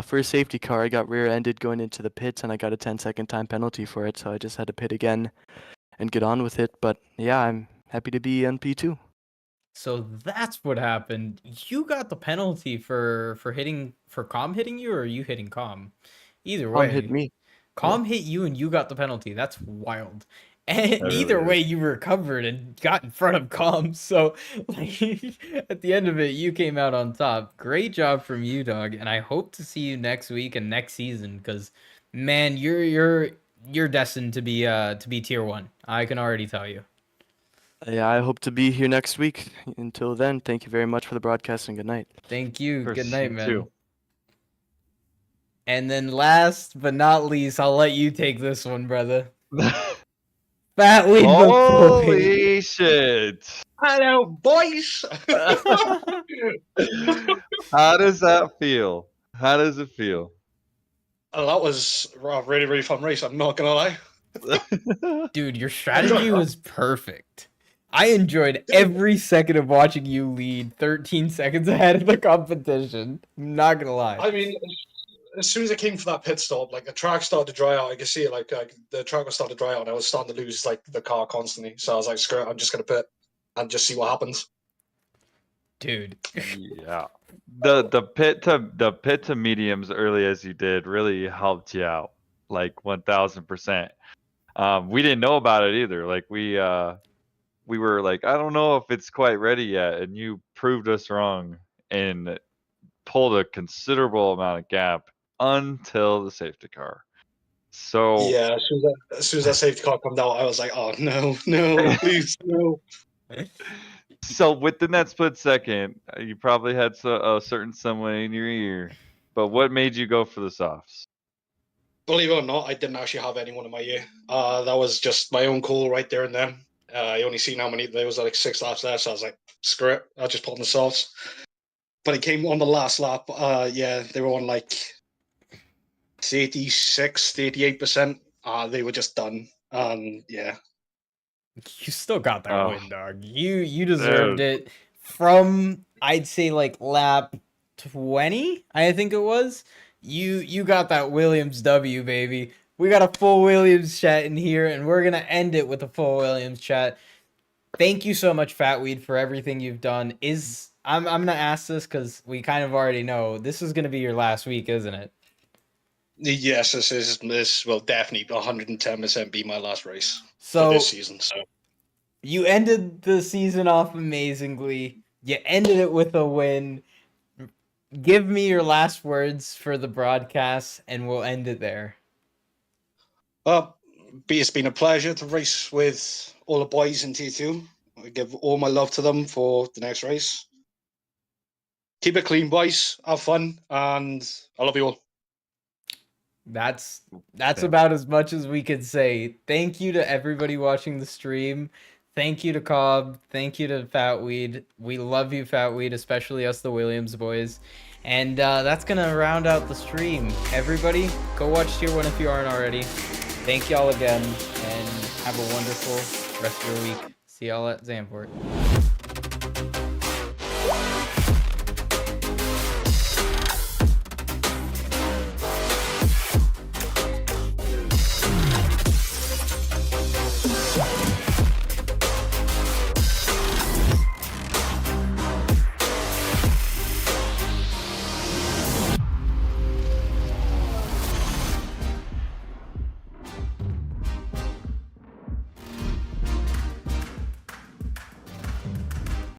First safety car, I got rear-ended going into the pits, and I got a 10-second time penalty for it, so I just had to pit again and get on with it. But yeah, I'm happy to be on P2. So that's what happened. You got the penalty for Com hitting you, or you hitting Com? Either way, Hit me. Com hit you and you got the penalty. That's wild. And That either really way, you recovered and got in front of Com. So like, at the end of it, you came out on top. Great job from you, dog. And I hope to see you next week and next season, because man, you're destined to be tier 1. I can already tell you. Yeah, I hope to be here next week. Until then, thank you very much for the broadcast and good night. Thank you. For Good night, you man. too. And then last but not least, I'll let you take this one, brother. Fat Weed McCoy. Holy shit! Hello, boys. How does that feel? How does it feel? Oh, that was a really, really fun race. I'm not gonna lie. Dude, your strategy was perfect. I enjoyed every second of watching you lead 13 seconds ahead of the competition. I'm not gonna lie. I mean, as soon as I came for that pit stop, like the track started to dry out. I could see it, like the track was starting to dry out, and I was starting to lose like the car constantly. So I was like, screw it, I'm just gonna pit and just see what happens. Dude. Yeah. The pit to mediums early as you did really helped you out, like 1000%. We didn't know about it either. Like we were like, I don't know if it's quite ready yet, and you proved us wrong and pulled a considerable amount of gap until the safety car. So Yeah, as soon as that safety car come out, I was like, oh no, please no. So within that split second, you probably had a certain someone in your ear. But what made you go for the softs? Believe it or not, I didn't actually have anyone in my ear. That was just my own call right there and then. I only seen how many, there was like 6 laps left, so I was like, screw it, I'll just put on the softs. But it came on the last lap, yeah, they were on like 36, 38%. They were just done. Yeah. You still got that Oh. win, dog. You deserved it from, I'd say, like lap 20, I think it was. You got that Williams W, baby. We got a full Williams chat in here, and we're gonna end it with a full Williams chat. Thank you so much, Fatweed, for everything you've done. I'm gonna ask this because we kind of already know this is gonna be your last week, isn't it? Yes, this will definitely 110% be my last race So for this season. So you ended the season off amazingly. You ended it with a win. Give me your last words for the broadcast, and we'll end it there. It's been a pleasure to race with all the boys in T2. I give all my love to them for the next race. Keep it clean, boys. Have fun, and I love you all. That's about as much as we could say. Thank you to everybody watching the stream. Thank you to Kobb. Thank you to Fatweed. We love you, Fatweed, especially us, the Williams boys. And that's going to round out the stream. Everybody, go watch Tier 1 if you aren't already. Thank y'all again, and have a wonderful rest of your week. See y'all at Zandvoort.